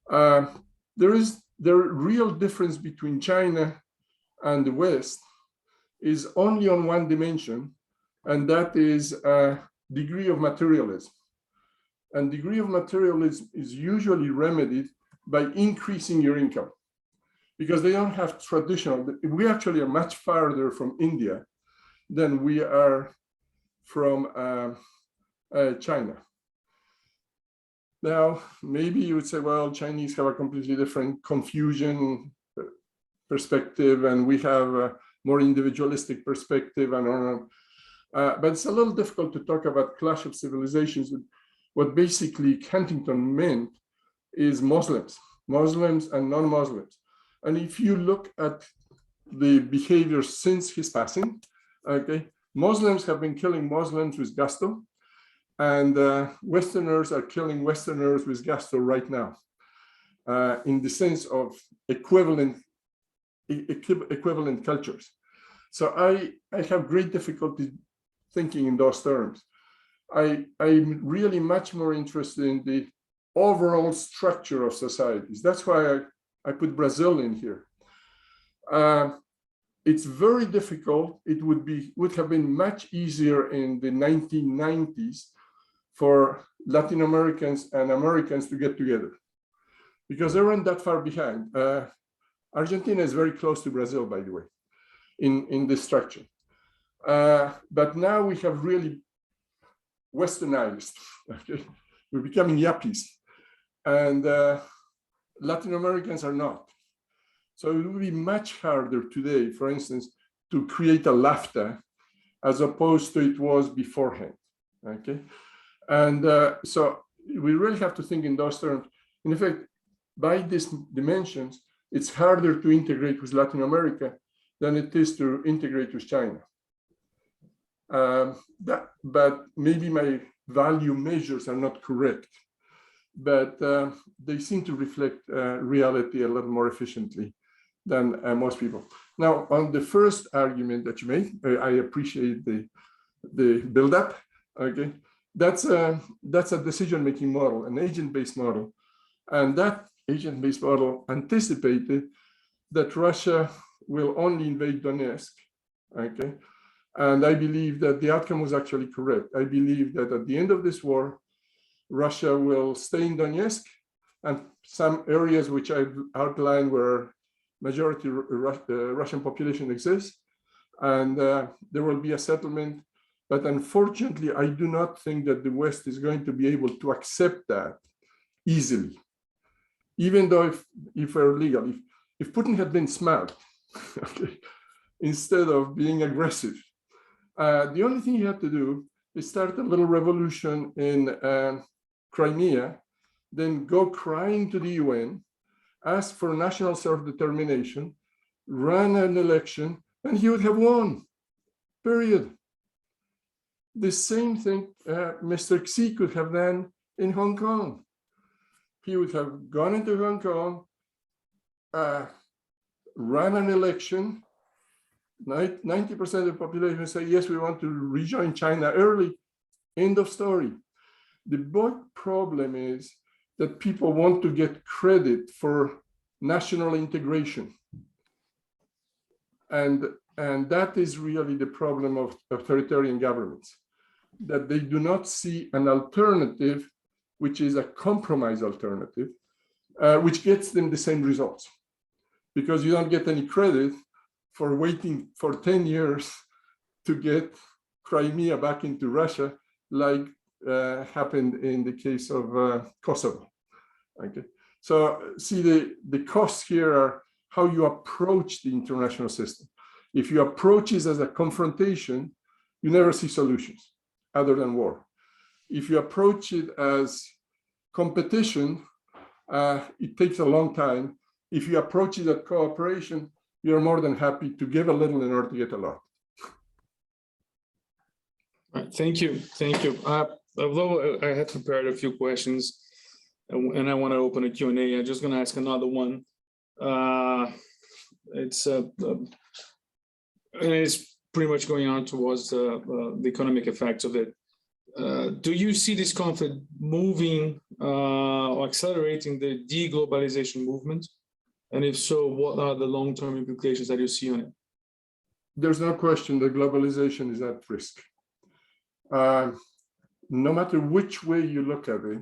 The real difference between China and the West is only on one dimension, and that is a degree of materialism. And degree of materialism is usually remedied by increasing your income, because they don't have traditional. We actually are much farther from India than we are from China. Now, maybe you would say, well, Chinese have a completely different Confucian perspective, and we have a more individualistic perspective, and on. But it's a little difficult to talk about clash of civilizations. What basically Huntington meant is Muslims and non-Muslims. And if you look at the behavior since his passing, okay, Muslims have been killing Muslims with gusto, and Westerners are killing Westerners with gusto right now, in the sense of equivalent cultures. So I have great difficulty thinking in those terms. I'm really much more interested in the overall structure of societies. That's why I put Brazil in here. It's very difficult. It would have been much easier in the 1990s for Latin Americans and Americans to get together, because they weren't that far behind. Argentina is very close to Brazil, by the way, in this structure. But now we have really Westernized. Okay? We're becoming yuppies, and Latin Americans are not. So it would be much harder today, for instance, to create a LAFTA as opposed to it was beforehand. Okay, and so we really have to think in those terms. In effect, by these dimensions, it's harder to integrate with Latin America than it is to integrate with China. But maybe my value measures are not correct, but they seem to reflect reality a little more efficiently than most people. Now, on the first argument that you made, I appreciate the build-up. Okay, that's a decision-making model, an agent-based model, and that agent-based model anticipated that Russia will only invade Donetsk. Okay. And I believe that the outcome was actually correct. I believe that at the end of this war, Russia will stay in Donetsk and some areas which I've outlined where majority Russian population exists, and there will be a settlement. But unfortunately, I do not think that the West is going to be able to accept that easily, even though if we're legal, if Putin had been smart, okay, instead of being aggressive, the only thing he had to do is start a little revolution in Crimea, then go crying to the UN, ask for national self-determination, run an election, and he would have won, period. The same thing Mr. Xi could have done in Hong Kong. He would have gone into Hong Kong, run an election, 90% of the population say, yes, we want to rejoin China early, end of story. The big problem is that people want to get credit for national integration. And that is really the problem of authoritarian governments, that they do not see an alternative, which is a compromise alternative, which gets them the same results. Because you don't get any credit for waiting for 10 years to get Crimea back into Russia, like happened in the case of Kosovo. Okay, so see the costs here are how you approach the international system. If you approach it as a confrontation, you never see solutions other than war. If you approach it as competition, it takes a long time. If you approach it as cooperation, you're more than happy to give a little in order to get a lot. right, thank you. Although I had prepared a few questions, and I want to open a Q&A, I'm just going to ask another one. It's pretty much going on towards the economic effects of it. Do you see this conflict moving or accelerating the deglobalization movement? And if so, what are the long-term implications that you see on it? There's no question that globalization is at risk. No matter which way you look at it,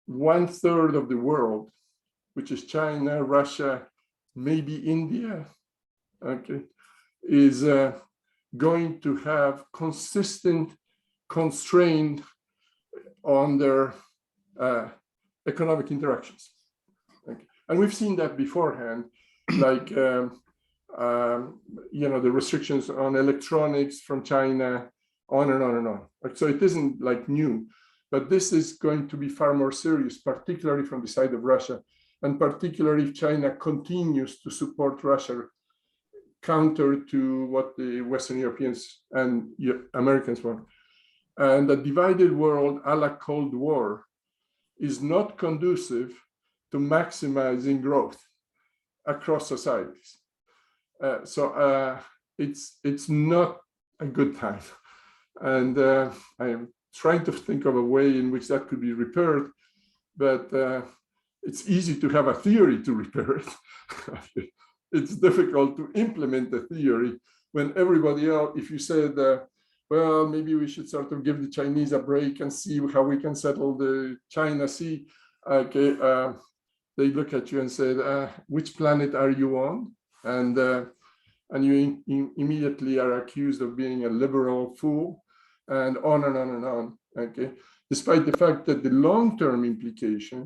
1/3 of the world, which is China, Russia, maybe India, okay, is going to have consistent constraint on their economic interactions. Okay. And we've seen that beforehand, like the restrictions on electronics from China, on and on and on. So it isn't like new, but this is going to be far more serious, particularly from the side of Russia, and particularly if China continues to support Russia, counter to what the Western Europeans and Americans want. And a divided world a la Cold War is not conducive to maximizing growth across societies. So it's not a good time. And I am trying to think of a way in which that could be repaired, but it's easy to have a theory to repair it. It's difficult to implement the theory when everybody else, if you said, well, maybe we should sort of give the Chinese a break and see how we can settle the China Sea. Okay, they look at you and say, which planet are you on? And you immediately are accused of being a liberal fool, and on and on and on. Okay, despite the fact that the long-term implication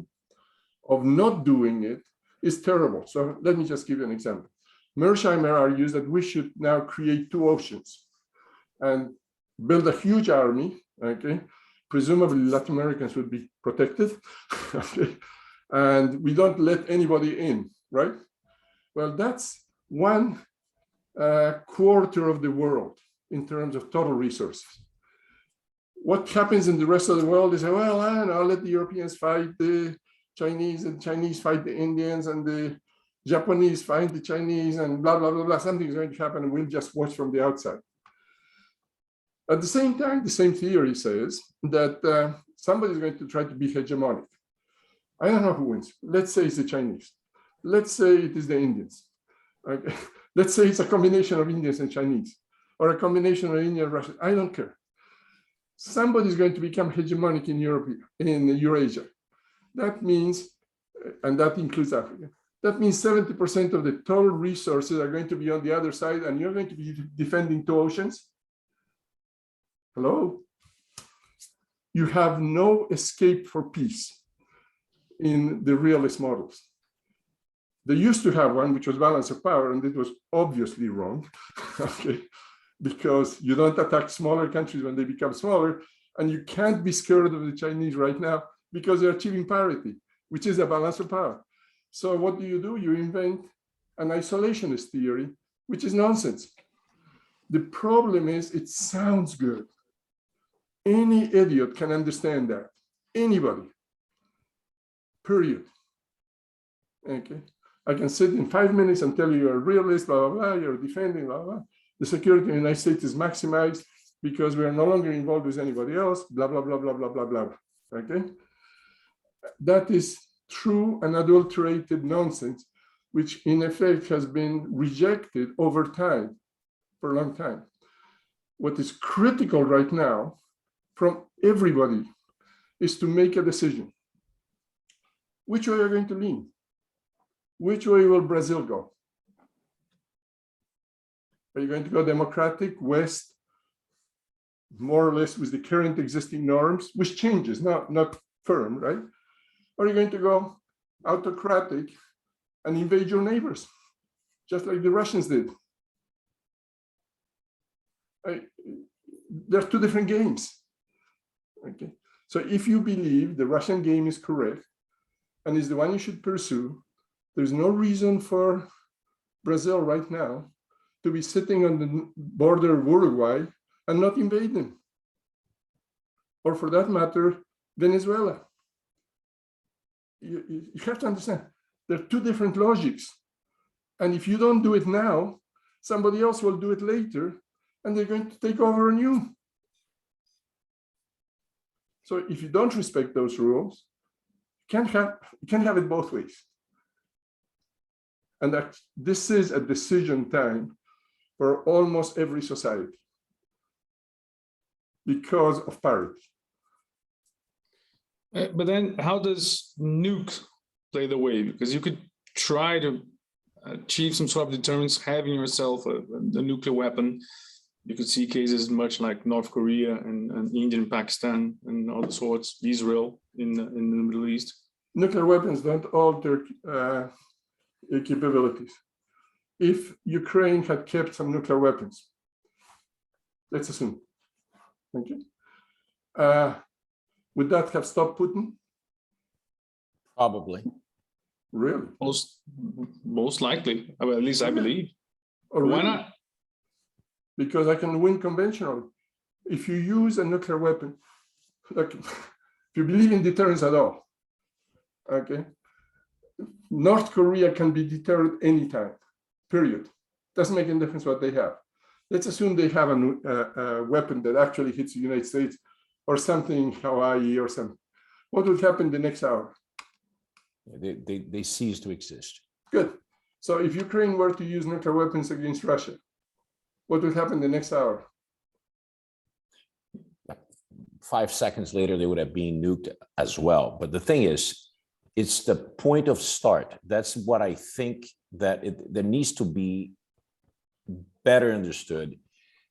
of not doing it is terrible. So let me just give you an example. Mearsheimer argues that we should now create two oceans and build a huge army. Okay, presumably Latin Americans would be protected. Okay, and we don't let anybody in, right? Well, that's 1/4 of the world in terms of total resources. What happens in the rest of the world is, well, I'll let the Europeans fight the Chinese, and Chinese fight the Indians, and the Japanese fight the Chinese, and blah, blah, blah, blah. Something's going to happen, and we'll just watch from the outside. At the same time, the same theory says that somebody's going to try to be hegemonic. I don't know who wins. Let's say it's the Chinese. Let's say it is the Indians. Okay. Let's say it's a combination of Indians and Chinese, or a combination of Indian and Russian. I don't care. Somebody's going to become hegemonic in Europe, in Eurasia. That means, and that includes Africa, that means 70% of the total resources are going to be on the other side, and you're going to be defending two oceans. Hello? You have no escape for peace in the realist models. They used to have one, which was balance of power, and it was obviously wrong, okay? Because you don't attack smaller countries when they become smaller, and you can't be scared of the Chinese right now because they're achieving parity, which is a balance of power. So what do? You invent an isolationist theory, which is nonsense. The problem is it sounds good. Any idiot can understand that. Anybody, period. Okay. I can sit in 5 minutes and tell you you're a realist, blah, blah, blah, you're defending, blah, blah. The security in the United States is maximized because we are no longer involved with anybody else, blah, blah, blah, blah, blah, blah, blah. Okay? That is true and adulterated nonsense, which in effect has been rejected over time, for a long time. What is critical right now from everybody is to make a decision. Which way are you going to lean? Which way will Brazil go? Are you going to go democratic, West, more or less with the current existing norms, which changes, not firm, right? Or are you going to go autocratic and invade your neighbors, just like the Russians did? They're two different games. Okay. So if you believe the Russian game is correct and is the one you should pursue, there's no reason for Brazil right now to be sitting on the border of Uruguay and not invade them. or for that matter, Venezuela. You have to understand, there are two different logics. And if you don't do it now, somebody else will do it later, and they're going to take over on you. So if you don't respect those rules, you can't have it both ways. And that this is a decision time for almost every society because of parity. But then how does nuke play the way? Because you could try to achieve some sort of deterrence having yourself a nuclear weapon. You could see cases much like North Korea and India and Pakistan and other sorts, Israel in the Middle East. Nuclear weapons don't alter capabilities. If Ukraine had kept some nuclear weapons, let's assume, thank you, would that have stopped Putin? Probably. Really? Most likely, well, at least I believe. Or Why really? not? Because I can win conventionally. If you use a nuclear weapon, like, if you believe in deterrence at all, okay, North Korea can be deterred anytime, period. Doesn't make any difference what they have. Let's assume they have a weapon that actually hits the United States or something, Hawaii or something. What would happen the next hour? They cease to exist. Good. So if Ukraine were to use nuclear weapons against Russia, what would happen the next hour? 5 seconds later, they would have been nuked as well. But the thing is, it's the point of start. That's what I think that there needs to be better understood,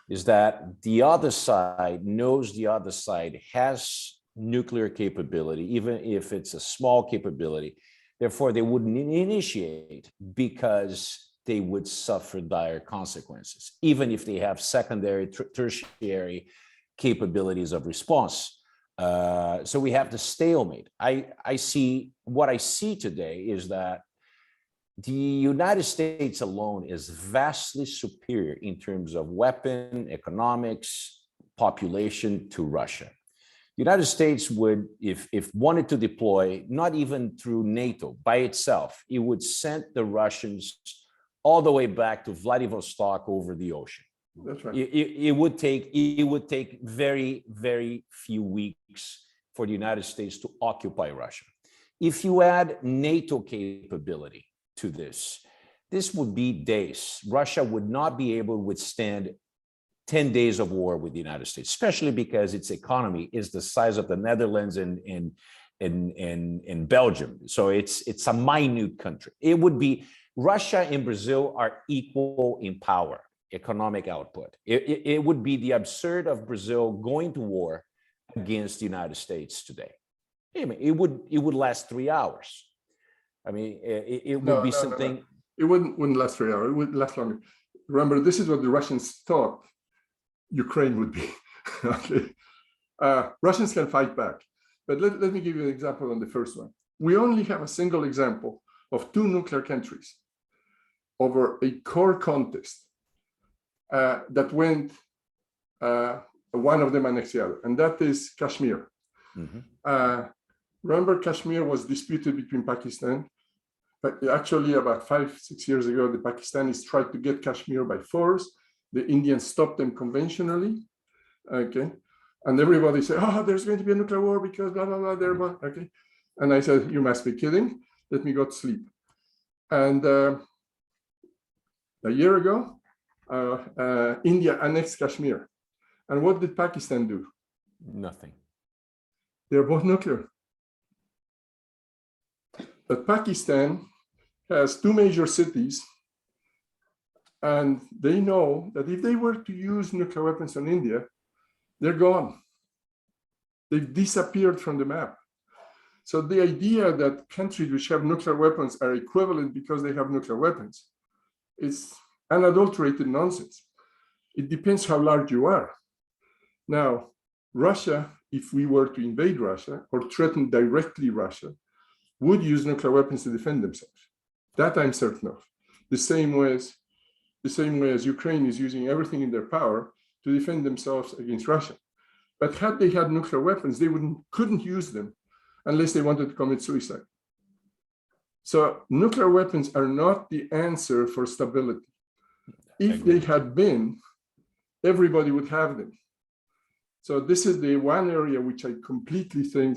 is that the other side knows the other side has nuclear capability, even if it's a small capability. Therefore, they wouldn't initiate because they would suffer dire consequences, even if they have secondary, tertiary capabilities of response. So we have the stalemate. What I see today is that the United States alone is vastly superior in terms of weapon, economics, population to Russia. The United States would, if wanted to deploy, not even through NATO by itself, it would send the Russians all the way back to Vladivostok over the ocean. That's right. It would take very, very few weeks for the United States to occupy Russia. If you add NATO capability to this would be days. Russia would not be able to withstand 10 days of war with the United States, especially because its economy is the size of the Netherlands and Belgium. So it's a minute country. It would be, Russia and Brazil are equal in power, economic output. It would be the absurd of Brazil going to war against the United States today. I mean, it would last 3 hours. I mean, it would be something. No. It wouldn't last 3 hours. It would last longer. Remember, this is what the Russians thought Ukraine would be. Okay. Russians can fight back. But let me give you an example on the first one. We only have a single example of two nuclear countries over a core contest that went one of them annexed the other, and that is Kashmir. Mm-hmm. Remember, Kashmir was disputed between Pakistan, but actually about 5-6 years ago, the Pakistanis tried to get Kashmir by force. The Indians stopped them conventionally, okay? And everybody said, oh, there's going to be a nuclear war because blah, blah, blah, there, okay? And I said, you must be kidding. Let me go to sleep. And a year ago, India annexed Kashmir. And what did Pakistan do? Nothing. They're both nuclear. But Pakistan has two major cities, and they know that if they were to use nuclear weapons on India, they're gone. They've disappeared from the map. So the idea that countries which have nuclear weapons are equivalent because they have nuclear weapons is unadulterated nonsense. It depends how large you are. Now, Russia, if we were to invade Russia or threaten directly Russia, would use nuclear weapons to defend themselves. That I'm certain of. The same way as Ukraine is using everything in their power to defend themselves against Russia. But had they had nuclear weapons, they couldn't use them unless they wanted to commit suicide. So nuclear weapons are not the answer for stability. If they had been, everybody would have them. So this is the one area which I completely think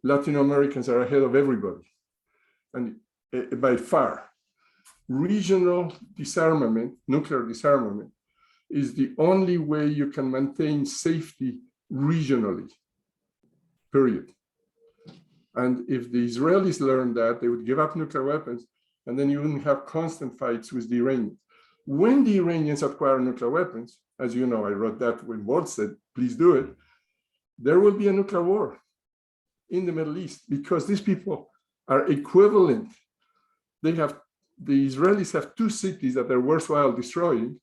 Latin Americans are ahead of everybody, and by far. Regional disarmament, nuclear disarmament, is the only way you can maintain safety regionally, period. And if the Israelis learned that, they would give up nuclear weapons, and then you wouldn't have constant fights with the Iranians. When the Iranians acquire nuclear weapons, as you know, I wrote that when Walt said, please do it, there will be a nuclear war in the Middle East because these people are equivalent. The Israelis have 2 cities that are worthwhile destroying,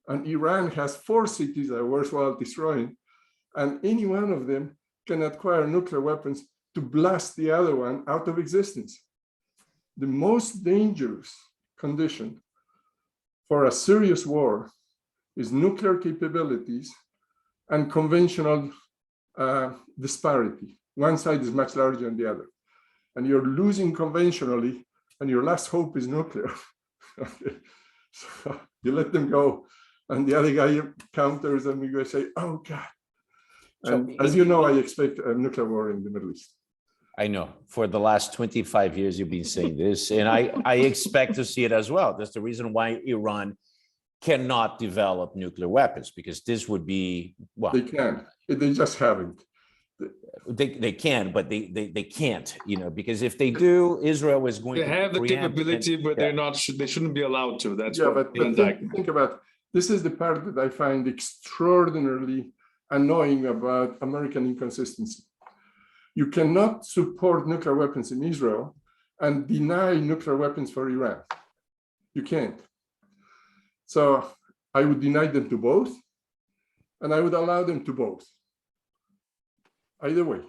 and Iran has 4 cities that are worthwhile destroying, and any one of them can acquire nuclear weapons to blast the other one out of existence. The most dangerous condition for a serious war is nuclear capabilities and conventional disparity. One side is much larger than the other. And you're losing conventionally, and your last hope is nuclear. Okay. So you let them go, and the other guy counters, and we say, oh, God. And so, as you know, I expect a nuclear war in the Middle East. I know. For the last 25 years, you've been saying this, and I expect to see it as well. That's the reason why Iran cannot develop nuclear weapons, because this would be, well, they can. They just haven't. They can, but they can't, because if they do, Israel is going to have the capability, but they're not. They shouldn't be allowed to. That's but think about this is the part that I find extraordinarily annoying about American inconsistency. You cannot support nuclear weapons in Israel and deny nuclear weapons for Iran. You can't. So I would deny them to both, and I would allow them to both. Either way.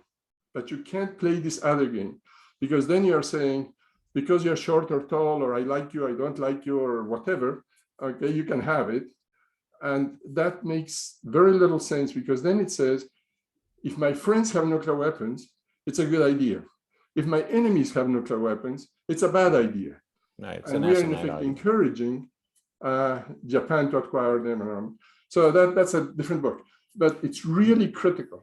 But you can't play this other game, because then you're saying, because you're short or tall, or I like you, I don't like you, or whatever, okay, you can have it. And that makes very little sense, because then it says, if my friends have nuclear weapons, it's a good idea. If my enemies have nuclear weapons, it's a bad idea. Right, and we are in effect encouraging Japan to acquire them. So that's a different book, but it's really critical.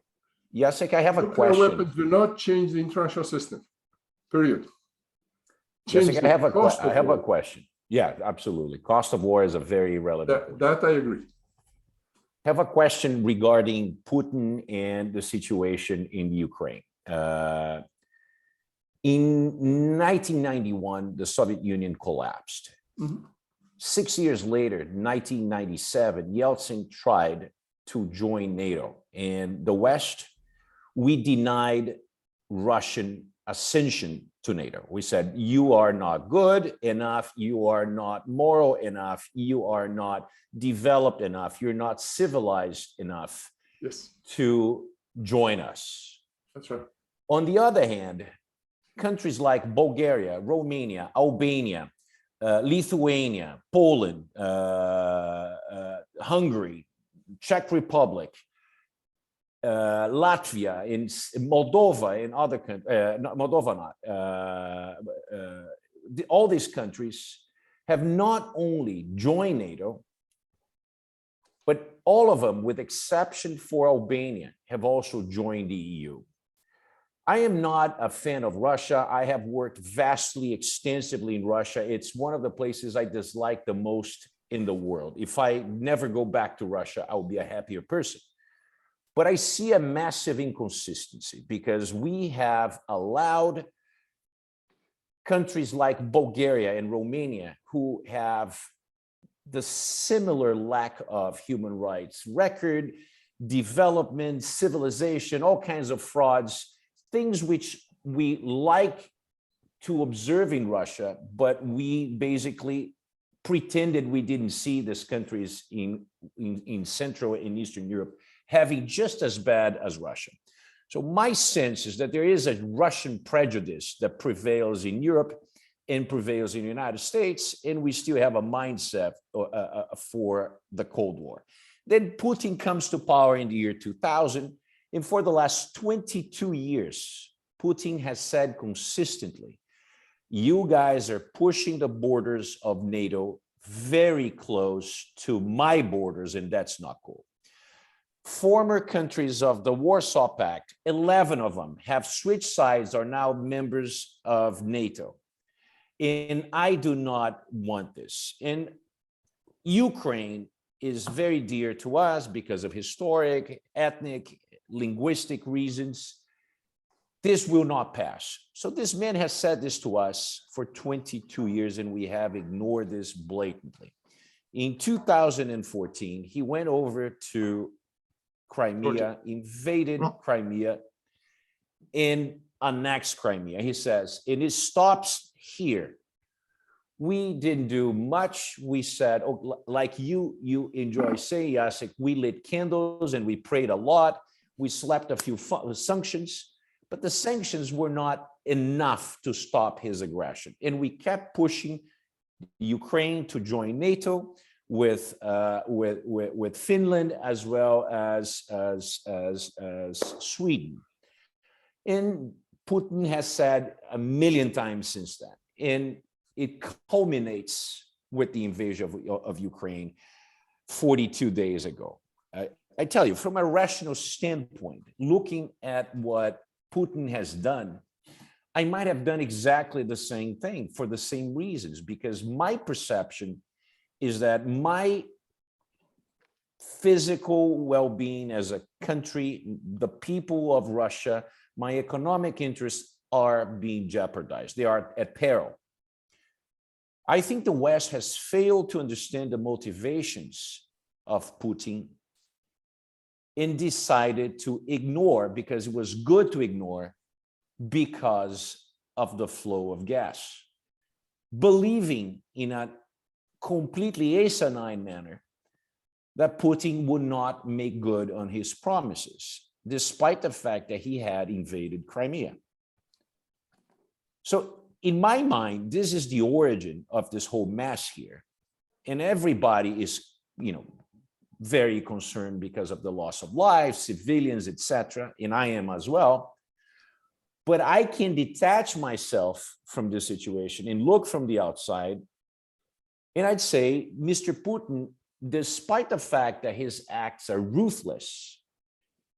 Jacek, I have a nuclear question. Weapons do not change the international system, period. Jacek, I have a question. Yeah, absolutely. Cost of war is a very relevant. That I agree. I have a question regarding Putin and the situation in Ukraine. In 1991, the Soviet Union collapsed. Mm-hmm. 6 years later, 1997, Yeltsin tried to join NATO, and the West, we denied Russian ascension to NATO. We said, you are not good enough, you are not moral enough, you are not developed enough, you're not civilized enough to join us. That's right. On the other hand, countries like Bulgaria, Romania, Albania, Lithuania, Poland, Hungary, Czech Republic, Latvia, in Moldova, in other countries, all these countries have not only joined NATO, but all of them, with exception for Albania, have also joined the EU. I am not a fan of Russia. I have worked vastly, extensively in Russia. It's one of the places I dislike the most in the world. If I never go back to Russia, I will be a happier person. But I see a massive inconsistency, because we have allowed countries like Bulgaria and Romania, who have the similar lack of human rights record, development, civilization, all kinds of frauds, things which we like to observe in Russia, but we basically pretended we didn't see these countries in Central and Eastern Europe having just as bad as Russia. So my sense is that there is a Russian prejudice that prevails in Europe and prevails in the United States, and we still have a mindset for the Cold War. Then Putin comes to power in the year 2000, And for the last 22 years, Putin has said consistently, you guys are pushing the borders of NATO very close to my borders, and that's not cool. Former countries of the Warsaw Pact, 11 of them have switched sides, are now members of NATO. And I do not want this. And Ukraine is very dear to us because of historic, ethnic, linguistic reasons. This will not pass. So this man has said this to us for 22 years, and we have ignored this blatantly. In 2014, he went over to Crimea, invaded Crimea, and annexed Crimea. He says, and it stops here. We didn't do much. We said, oh, like you enjoy saying, Jacek, we lit candles and we prayed a lot. We slapped a few sanctions, but the sanctions were not enough to stop his aggression. And we kept pushing Ukraine to join NATO with Finland as well as Sweden. And Putin has said a million times since then. And it culminates with the invasion of Ukraine 42 days ago. I tell you, from a rational standpoint, looking at what Putin has done, I might have done exactly the same thing for the same reasons, because my perception is that my physical well-being as a country, the people of Russia, my economic interests are being jeopardized. They are at peril. I think the West has failed to understand the motivations of Putin and decided to ignore, because it was good to ignore, because of the flow of gas. Believing in a completely asinine manner that Putin would not make good on his promises, despite the fact that he had invaded Crimea. So in my mind, this is the origin of this whole mess here. And everybody is, very concerned because of the loss of lives, civilians, etc. And I am as well. But I can detach myself from this situation and look from the outside. And I'd say, Mr. Putin, despite the fact that his acts are ruthless,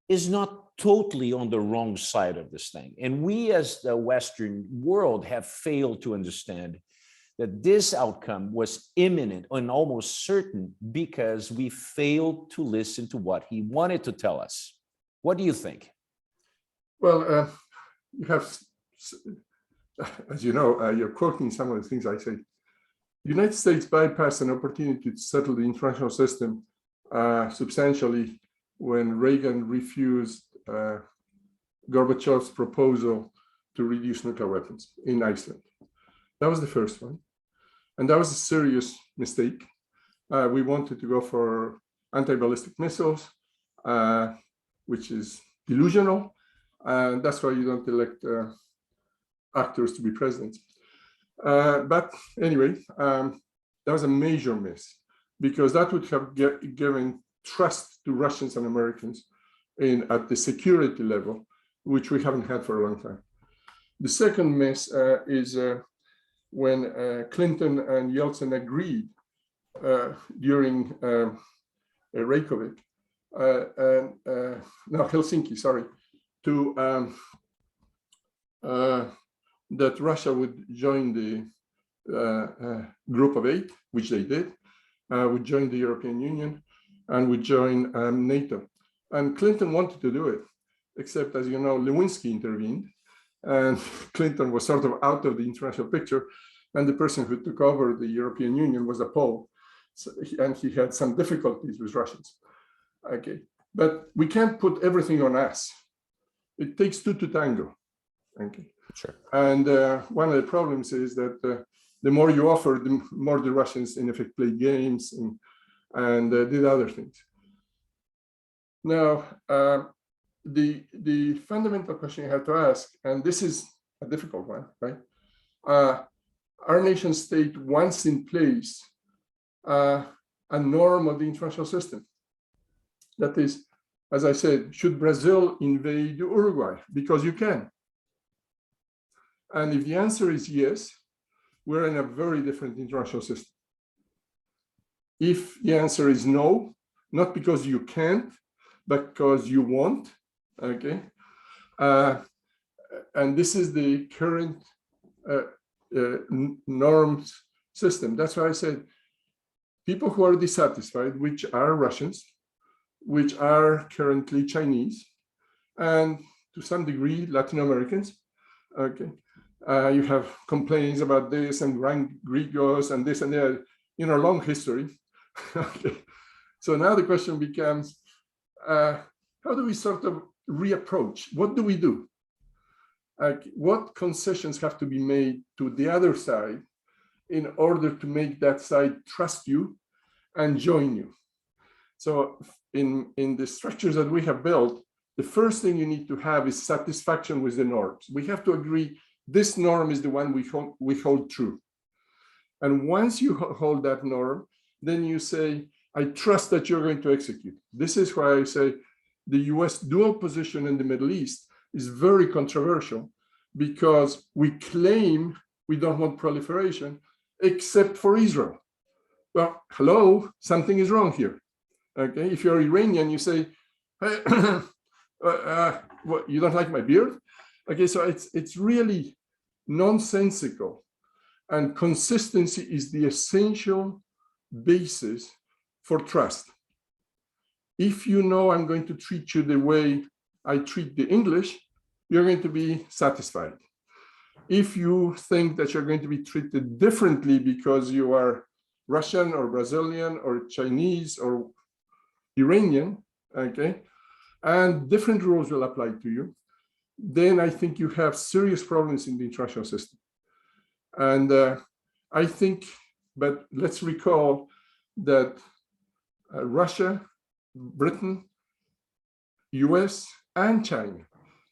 is not totally on the wrong side of this thing. And we as the Western world have failed to understand that this outcome was imminent and almost certain because we failed to listen to what he wanted to tell us. What do you think? Well, you have, as you know, you're quoting some of the things I say. The United States bypassed an opportunity to settle the international system substantially when Reagan refused Gorbachev's proposal to reduce nuclear weapons in Iceland. That was the first one. And that was a serious mistake. We wanted to go for anti-ballistic missiles, which is delusional. And that's why you don't elect actors to be presidents. But anyway, that was a major miss, because that would have given trust to Russians and Americans at the security level, which we haven't had for a long time. The second miss is when Clinton and Yeltsin agreed during Reykjavik, Helsinki, sorry, to that Russia would join the Group of 8, which they did, would join the European Union, and would join NATO. And Clinton wanted to do it, except, as you know, Lewinsky intervened, and Clinton was sort of out of the international picture, and the person who took over the European Union was a Pole, and he had some difficulties with Russians. Okay, but we can't put everything on us. It takes two to tango. Okay. Sure. And one of the problems is that the more you offer, the more the Russians in effect play games and did other things. Now, the fundamental question you have to ask, and this is a difficult one, right? Our nation state wants in place a norm of the international system. That is, as I said, should Brazil invade Uruguay? Because you can. And if the answer is yes, we're in a very different international system. If the answer is no, not because you can't, but because you won't, okay? And this is the current norms system. That's why I said people who are dissatisfied, which are Russians, which are currently Chinese, and to some degree Latin Americans, okay? You have complaints about this and Grigos and this and that, you know, long history. Okay. So now the question becomes, how do we sort of reapproach? What do we do? What concessions have to be made to the other side in order to make that side trust you and join you? So in the structures that we have built, the first thing you need to have is satisfaction with the norms. We have to agree this norm is the one we hold true. And once you hold that norm, then you say, I trust that you're going to execute. This is why I say the US dual position in the Middle East is very controversial, because we claim we don't want proliferation except for Israel. Well, hello, something is wrong here. Okay, if you're Iranian, you say, hey, what, you don't like my beard? Okay, so it's really nonsensical, and consistency is the essential basis for trust. If you know I'm going to treat you the way I treat the English, you're going to be satisfied. If you think that you're going to be treated differently because you are Russian or Brazilian or Chinese or Iranian, okay, and different rules will apply to you, then I think you have serious problems in the international system. And I think, but let's recall that Russia, Britain, US, and China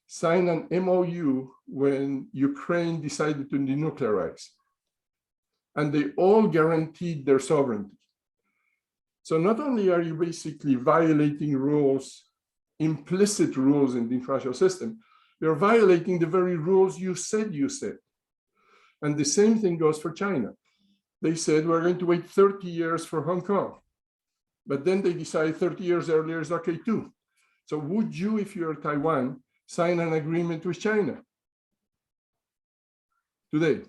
signed an MOU when Ukraine decided to denuclearize. And they all guaranteed their sovereignty. So not only are you basically violating rules, implicit rules in the international system, you're violating the very rules you said you said. And the same thing goes for China. They said, we're going to wait 30 years for Hong Kong. But then they decided 30 years earlier is okay too. So would you, if you're Taiwan, sign an agreement with China today?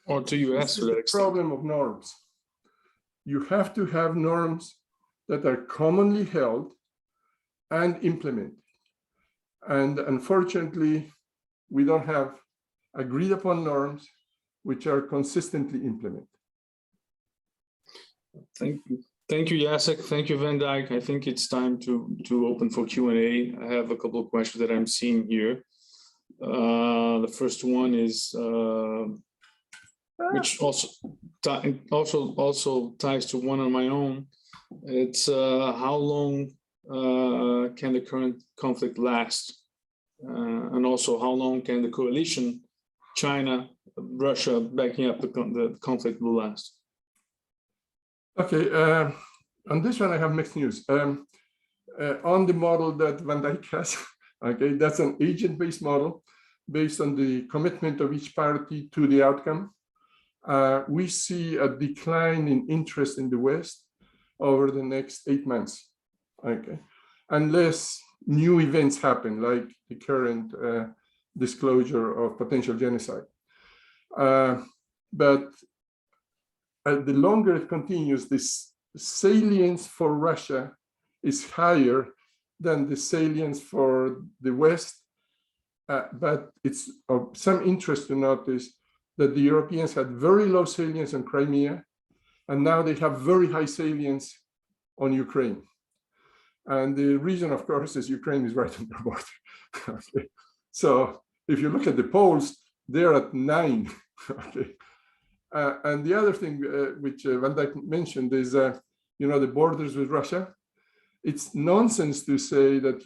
Or to US to that extent? Problem of norms. You have to have norms that are commonly held and implemented. And unfortunately, we don't have agreed upon norms which are consistently implemented. Thank you. Thank you, Jacek. Thank you, VanDyck. I think it's time to open for Q&A. I have a couple of questions that I'm seeing here. The first one is, which also ties to one on my own. It's how long can the current conflict last? And also, how long can the coalition, China, Russia, backing up the conflict will last? Okay, on this one I have mixed news. On the model that VanDyck has, okay, that's an agent-based model based on the commitment of each party to the outcome. We see a decline in interest in the West over the next 8 months, okay, unless new events happen, like the current disclosure of potential genocide. But the longer it continues, this salience for Russia is higher than the salience for the West. But it's of some interest to notice that the Europeans had very low salience on Crimea, and now they have very high salience on Ukraine. And the reason, of course, is Ukraine is right on the border. Okay. So if you look at the polls, they're at 9. Okay. And the other thing which VanDyck mentioned is, the borders with Russia. It's nonsense to say that,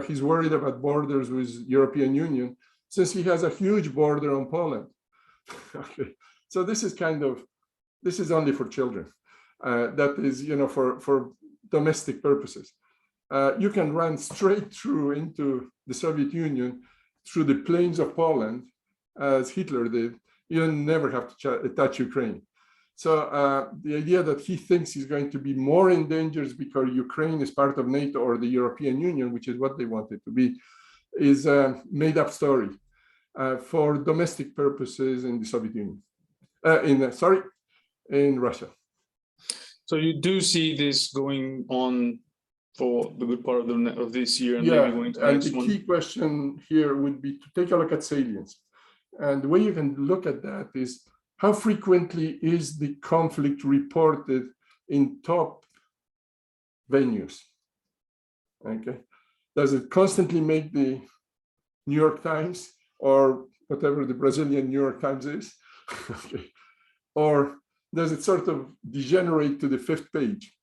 he's worried about borders with European Union, since he has a huge border on Poland. Okay. So this is only for children. That is, for domestic purposes. you can run straight through into the Soviet Union through the plains of Poland, as Hitler did. You never have to touch Ukraine. So the idea that he thinks he's going to be more in danger because Ukraine is part of NATO or the European Union, which is what they want it to be, is a made-up story for domestic purposes in the Soviet Union, in Russia. So you do see this going on for the good part of this year and maybe going to the next one? The key question here would be to take a look at salience. And the way you can look at that is how frequently is the conflict reported in top venues? Okay. Does it constantly make the New York Times or whatever the Brazilian New York Times is? Okay. Or does it sort of degenerate to the 5th page?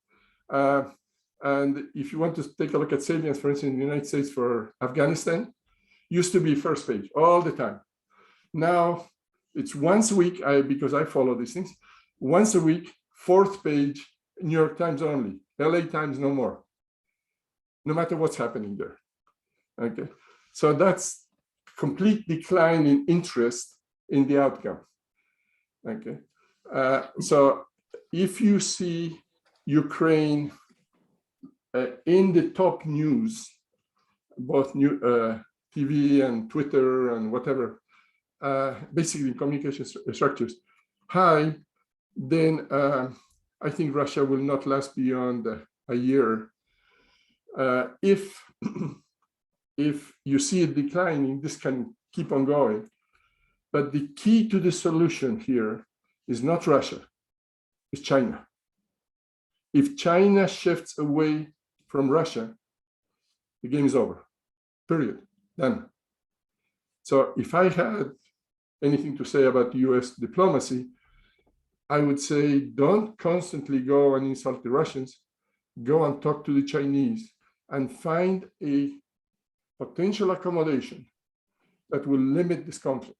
And if you want to take a look at salience, for instance, in the United States for Afghanistan, used to be 1st page all the time. Now it's once a week, because I follow these things, once a week, 4th page, New York Times only, LA Times no more, no matter what's happening there. Okay, so that's complete decline in interest in the outcome. Okay, so if you see Ukraine in the top news, both TV and Twitter and whatever, basically communication structures, high, then I think Russia will not last beyond a year. If you see it declining, this can keep on going. But the key to the solution here is not Russia, it's China. If China shifts away from Russia, the game is over, period, done. So if I had anything to say about US diplomacy, I would say don't constantly go and insult the Russians, go and talk to the Chinese and find a potential accommodation that will limit this conflict.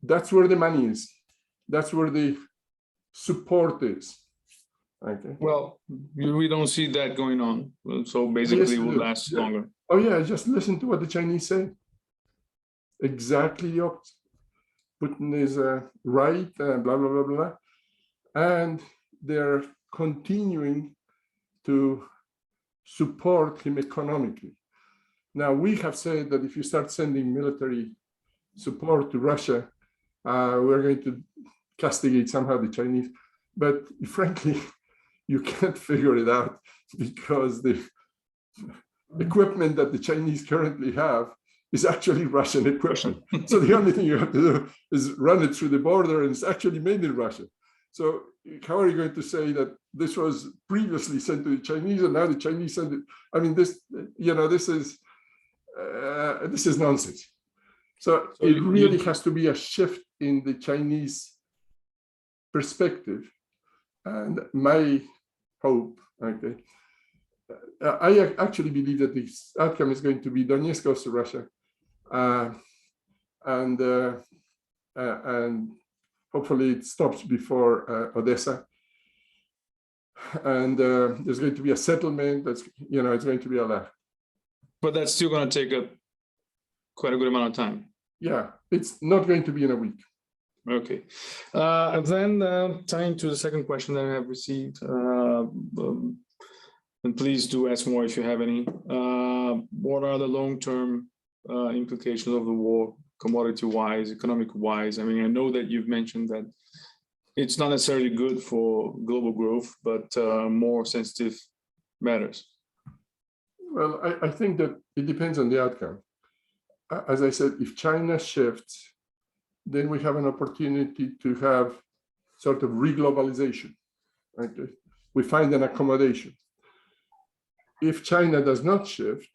That's where the money is. That's where the support is. Okay. Well, we don't see that going on. So basically it will last longer. Oh yeah, just listen to what the Chinese say. Exactly the opposite. Putin is right, blah, blah, blah, blah. And they're continuing to support him economically. Now, we have said that if you start sending military support to Russia, we're going to castigate somehow the Chinese. But frankly, you can't figure it out because the equipment that the Chinese currently have is actually Russian equipment. So the only thing you have to do is run it through the border, and it's actually made in Russia. So how are you going to say that this was previously sent to the Chinese and now the Chinese sent it? I mean, this is nonsense. So it really has to be a shift in the Chinese perspective. And my hope, okay, I actually believe that the outcome is going to be Donetsk goes to Russia, and hopefully it stops before Odessa. And there's going to be a settlement. That's it's going to be a lot. But that's still going to take quite a good amount of time. Yeah, it's not going to be in a week. Okay. And then tying to the second question that I have received, and please do ask more if you have any. What are the long-term implications of the war, commodity-wise, economic-wise? I mean, I know that you've mentioned that it's not necessarily good for global growth, but more sensitive matters. Well, I think that it depends on the outcome. As I said, if China shifts, then we have an opportunity to have sort of reglobalization. Okay? We find an accommodation. If China does not shift,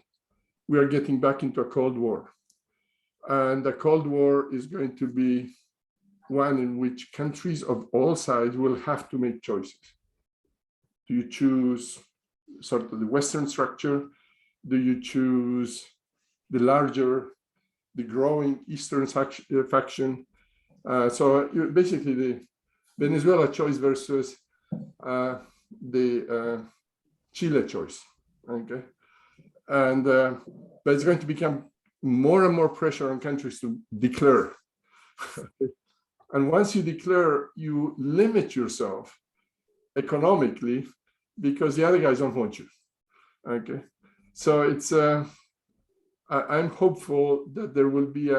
we are getting back into a Cold War. And the Cold War is going to be one in which countries of all sides will have to make choices. Do you choose sort of the Western structure? Do you choose the growing Eastern faction? So basically the Venezuela choice versus the Chile choice, okay? And but it's going to become more and more pressure on countries to declare. And once you declare, you limit yourself economically because the other guys don't want you, okay? So it's, I'm hopeful that there will be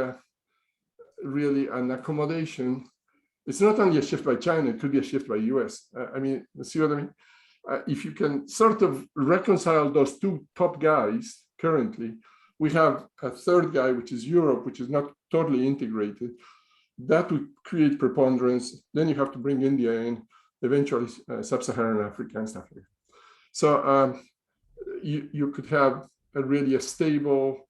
really an accommodation. It's not only a shift by China, it could be a shift by US. I mean, see what I mean? If you can sort of reconcile those two top guys currently, we have a third guy, which is Europe, which is not totally integrated. That would create preponderance. Then you have to bring India in, eventually sub-Saharan Africa and stuff like that. So you could have really a stable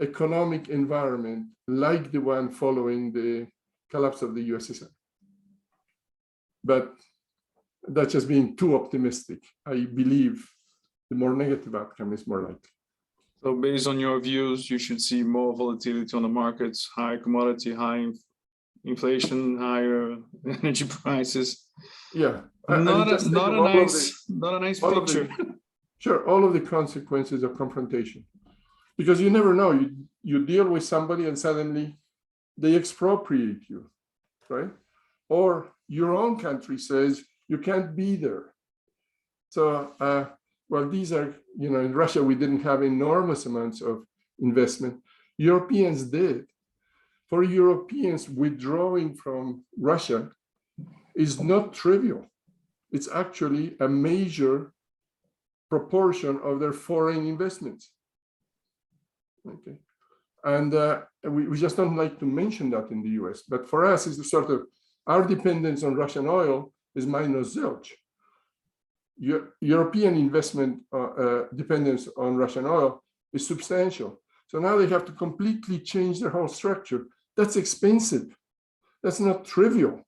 economic environment like the one following the collapse of the USSR. But that's just being too optimistic. I believe the more negative outcome is more likely. So based on your views, you should see more volatility on the markets, high commodity, high inflation, higher energy prices. Yeah. Not a nice picture. Sure, all of the consequences of confrontation. Because you never know, you deal with somebody and suddenly they expropriate you, right? Or your own country says, you can't be there. So, well, these are, you know, in Russia, we didn't have enormous amounts of investment. Europeans did. For Europeans, withdrawing from Russia is not trivial. It's actually a major proportion of their foreign investments. Okay. And we just don't like to mention that in the US. But for us, it's the sort of, our dependence on Russian oil is minus zilch. European investment dependence on Russian oil is substantial. So now they have to completely change their whole structure. That's expensive. That's not trivial.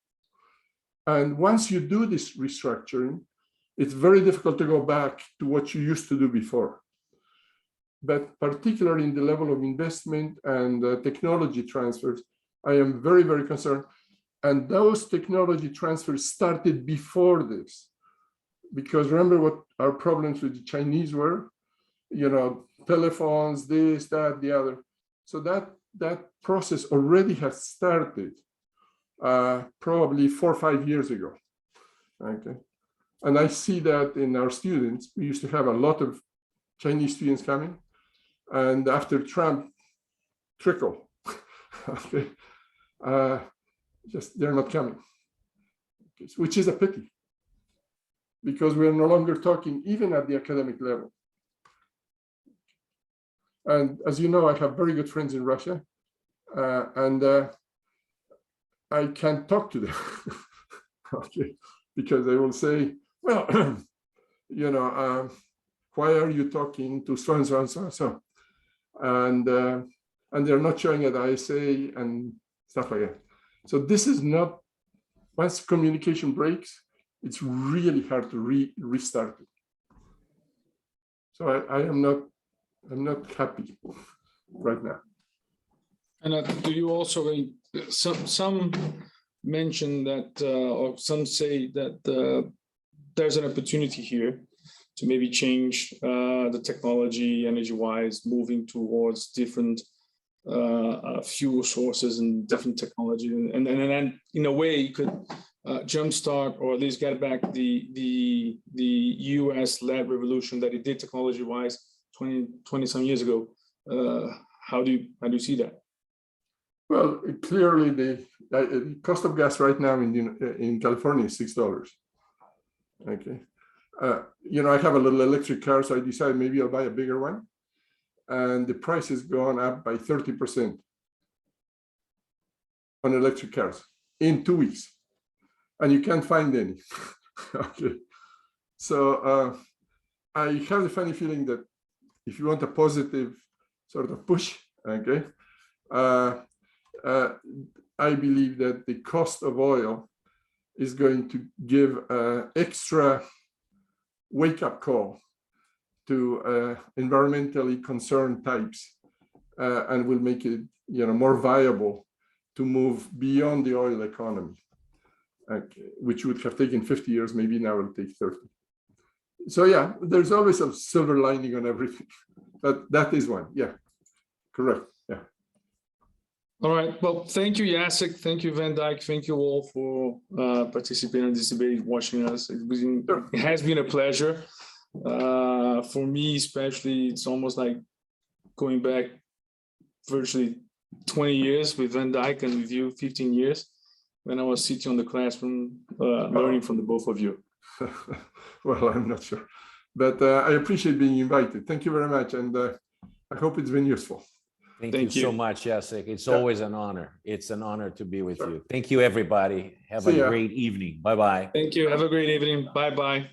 And once you do this restructuring, it's very difficult to go back to what you used to do before. But particularly in the level of investment and technology transfers, I am very, very concerned. And those technology transfers started before this. Because remember what our problems with the Chinese were? You know, telephones, this, that, the other. So that process already has started probably 4 or 5 years ago. Okay. And I see that in our students. We used to have a lot of Chinese students coming. And after Trump, trickle. Okay. Just they're not coming, okay. Which is a pity. Because we're no longer talking even at the academic level. And as you know, I have very good friends in Russia, and I can't talk to them, okay, because they will say, well, you know, why are you talking to so and so and so and so? And they're not showing at ISA and stuff like that. So this is not, once communication breaks, it's really hard to restart it. So I'm not happy right now. And do you also, some mention that, or some say that there's an opportunity here to maybe change the technology, energy-wise, moving towards different fuel sources and different technology, and then in a way you could jumpstart or at least get back the US-led revolution that it did technology-wise 20 some years ago. How do you see that? Well, clearly the cost of gas right now in California is $6. Okay, you know, I have a little electric car, so I decided maybe I'll buy a bigger one, and the price has gone up by 30% on electric cars in 2 weeks, and you can't find any. Okay, so I have the funny feeling that if you want a positive sort of push, okay, I believe that the cost of oil is going to give an extra wake-up call to environmentally concerned types, and will make it, you know, more viable to move beyond the oil economy, okay, which would have taken 50 years, maybe now it'll take 30. So yeah, there's always a silver lining on everything, but that is one. Yeah, correct. Yeah. All right. Well, thank you, Jacek. Thank you, VanDyck. Thank you all for participating in this debate, watching us. It has been a pleasure. For me, especially, it's almost like going back virtually 20 years with VanDyck and with you, 15 years, when I was sitting on the classroom learning from the both of you. Well, I'm not sure, but I appreciate being invited. Thank you very much, and I hope it's been useful. Thank you so much, Jacek. It's always an honor. It's an honor to be with you. Thank you, everybody. Have a great evening. Bye-bye. Thank you. Have a great evening. Bye-bye.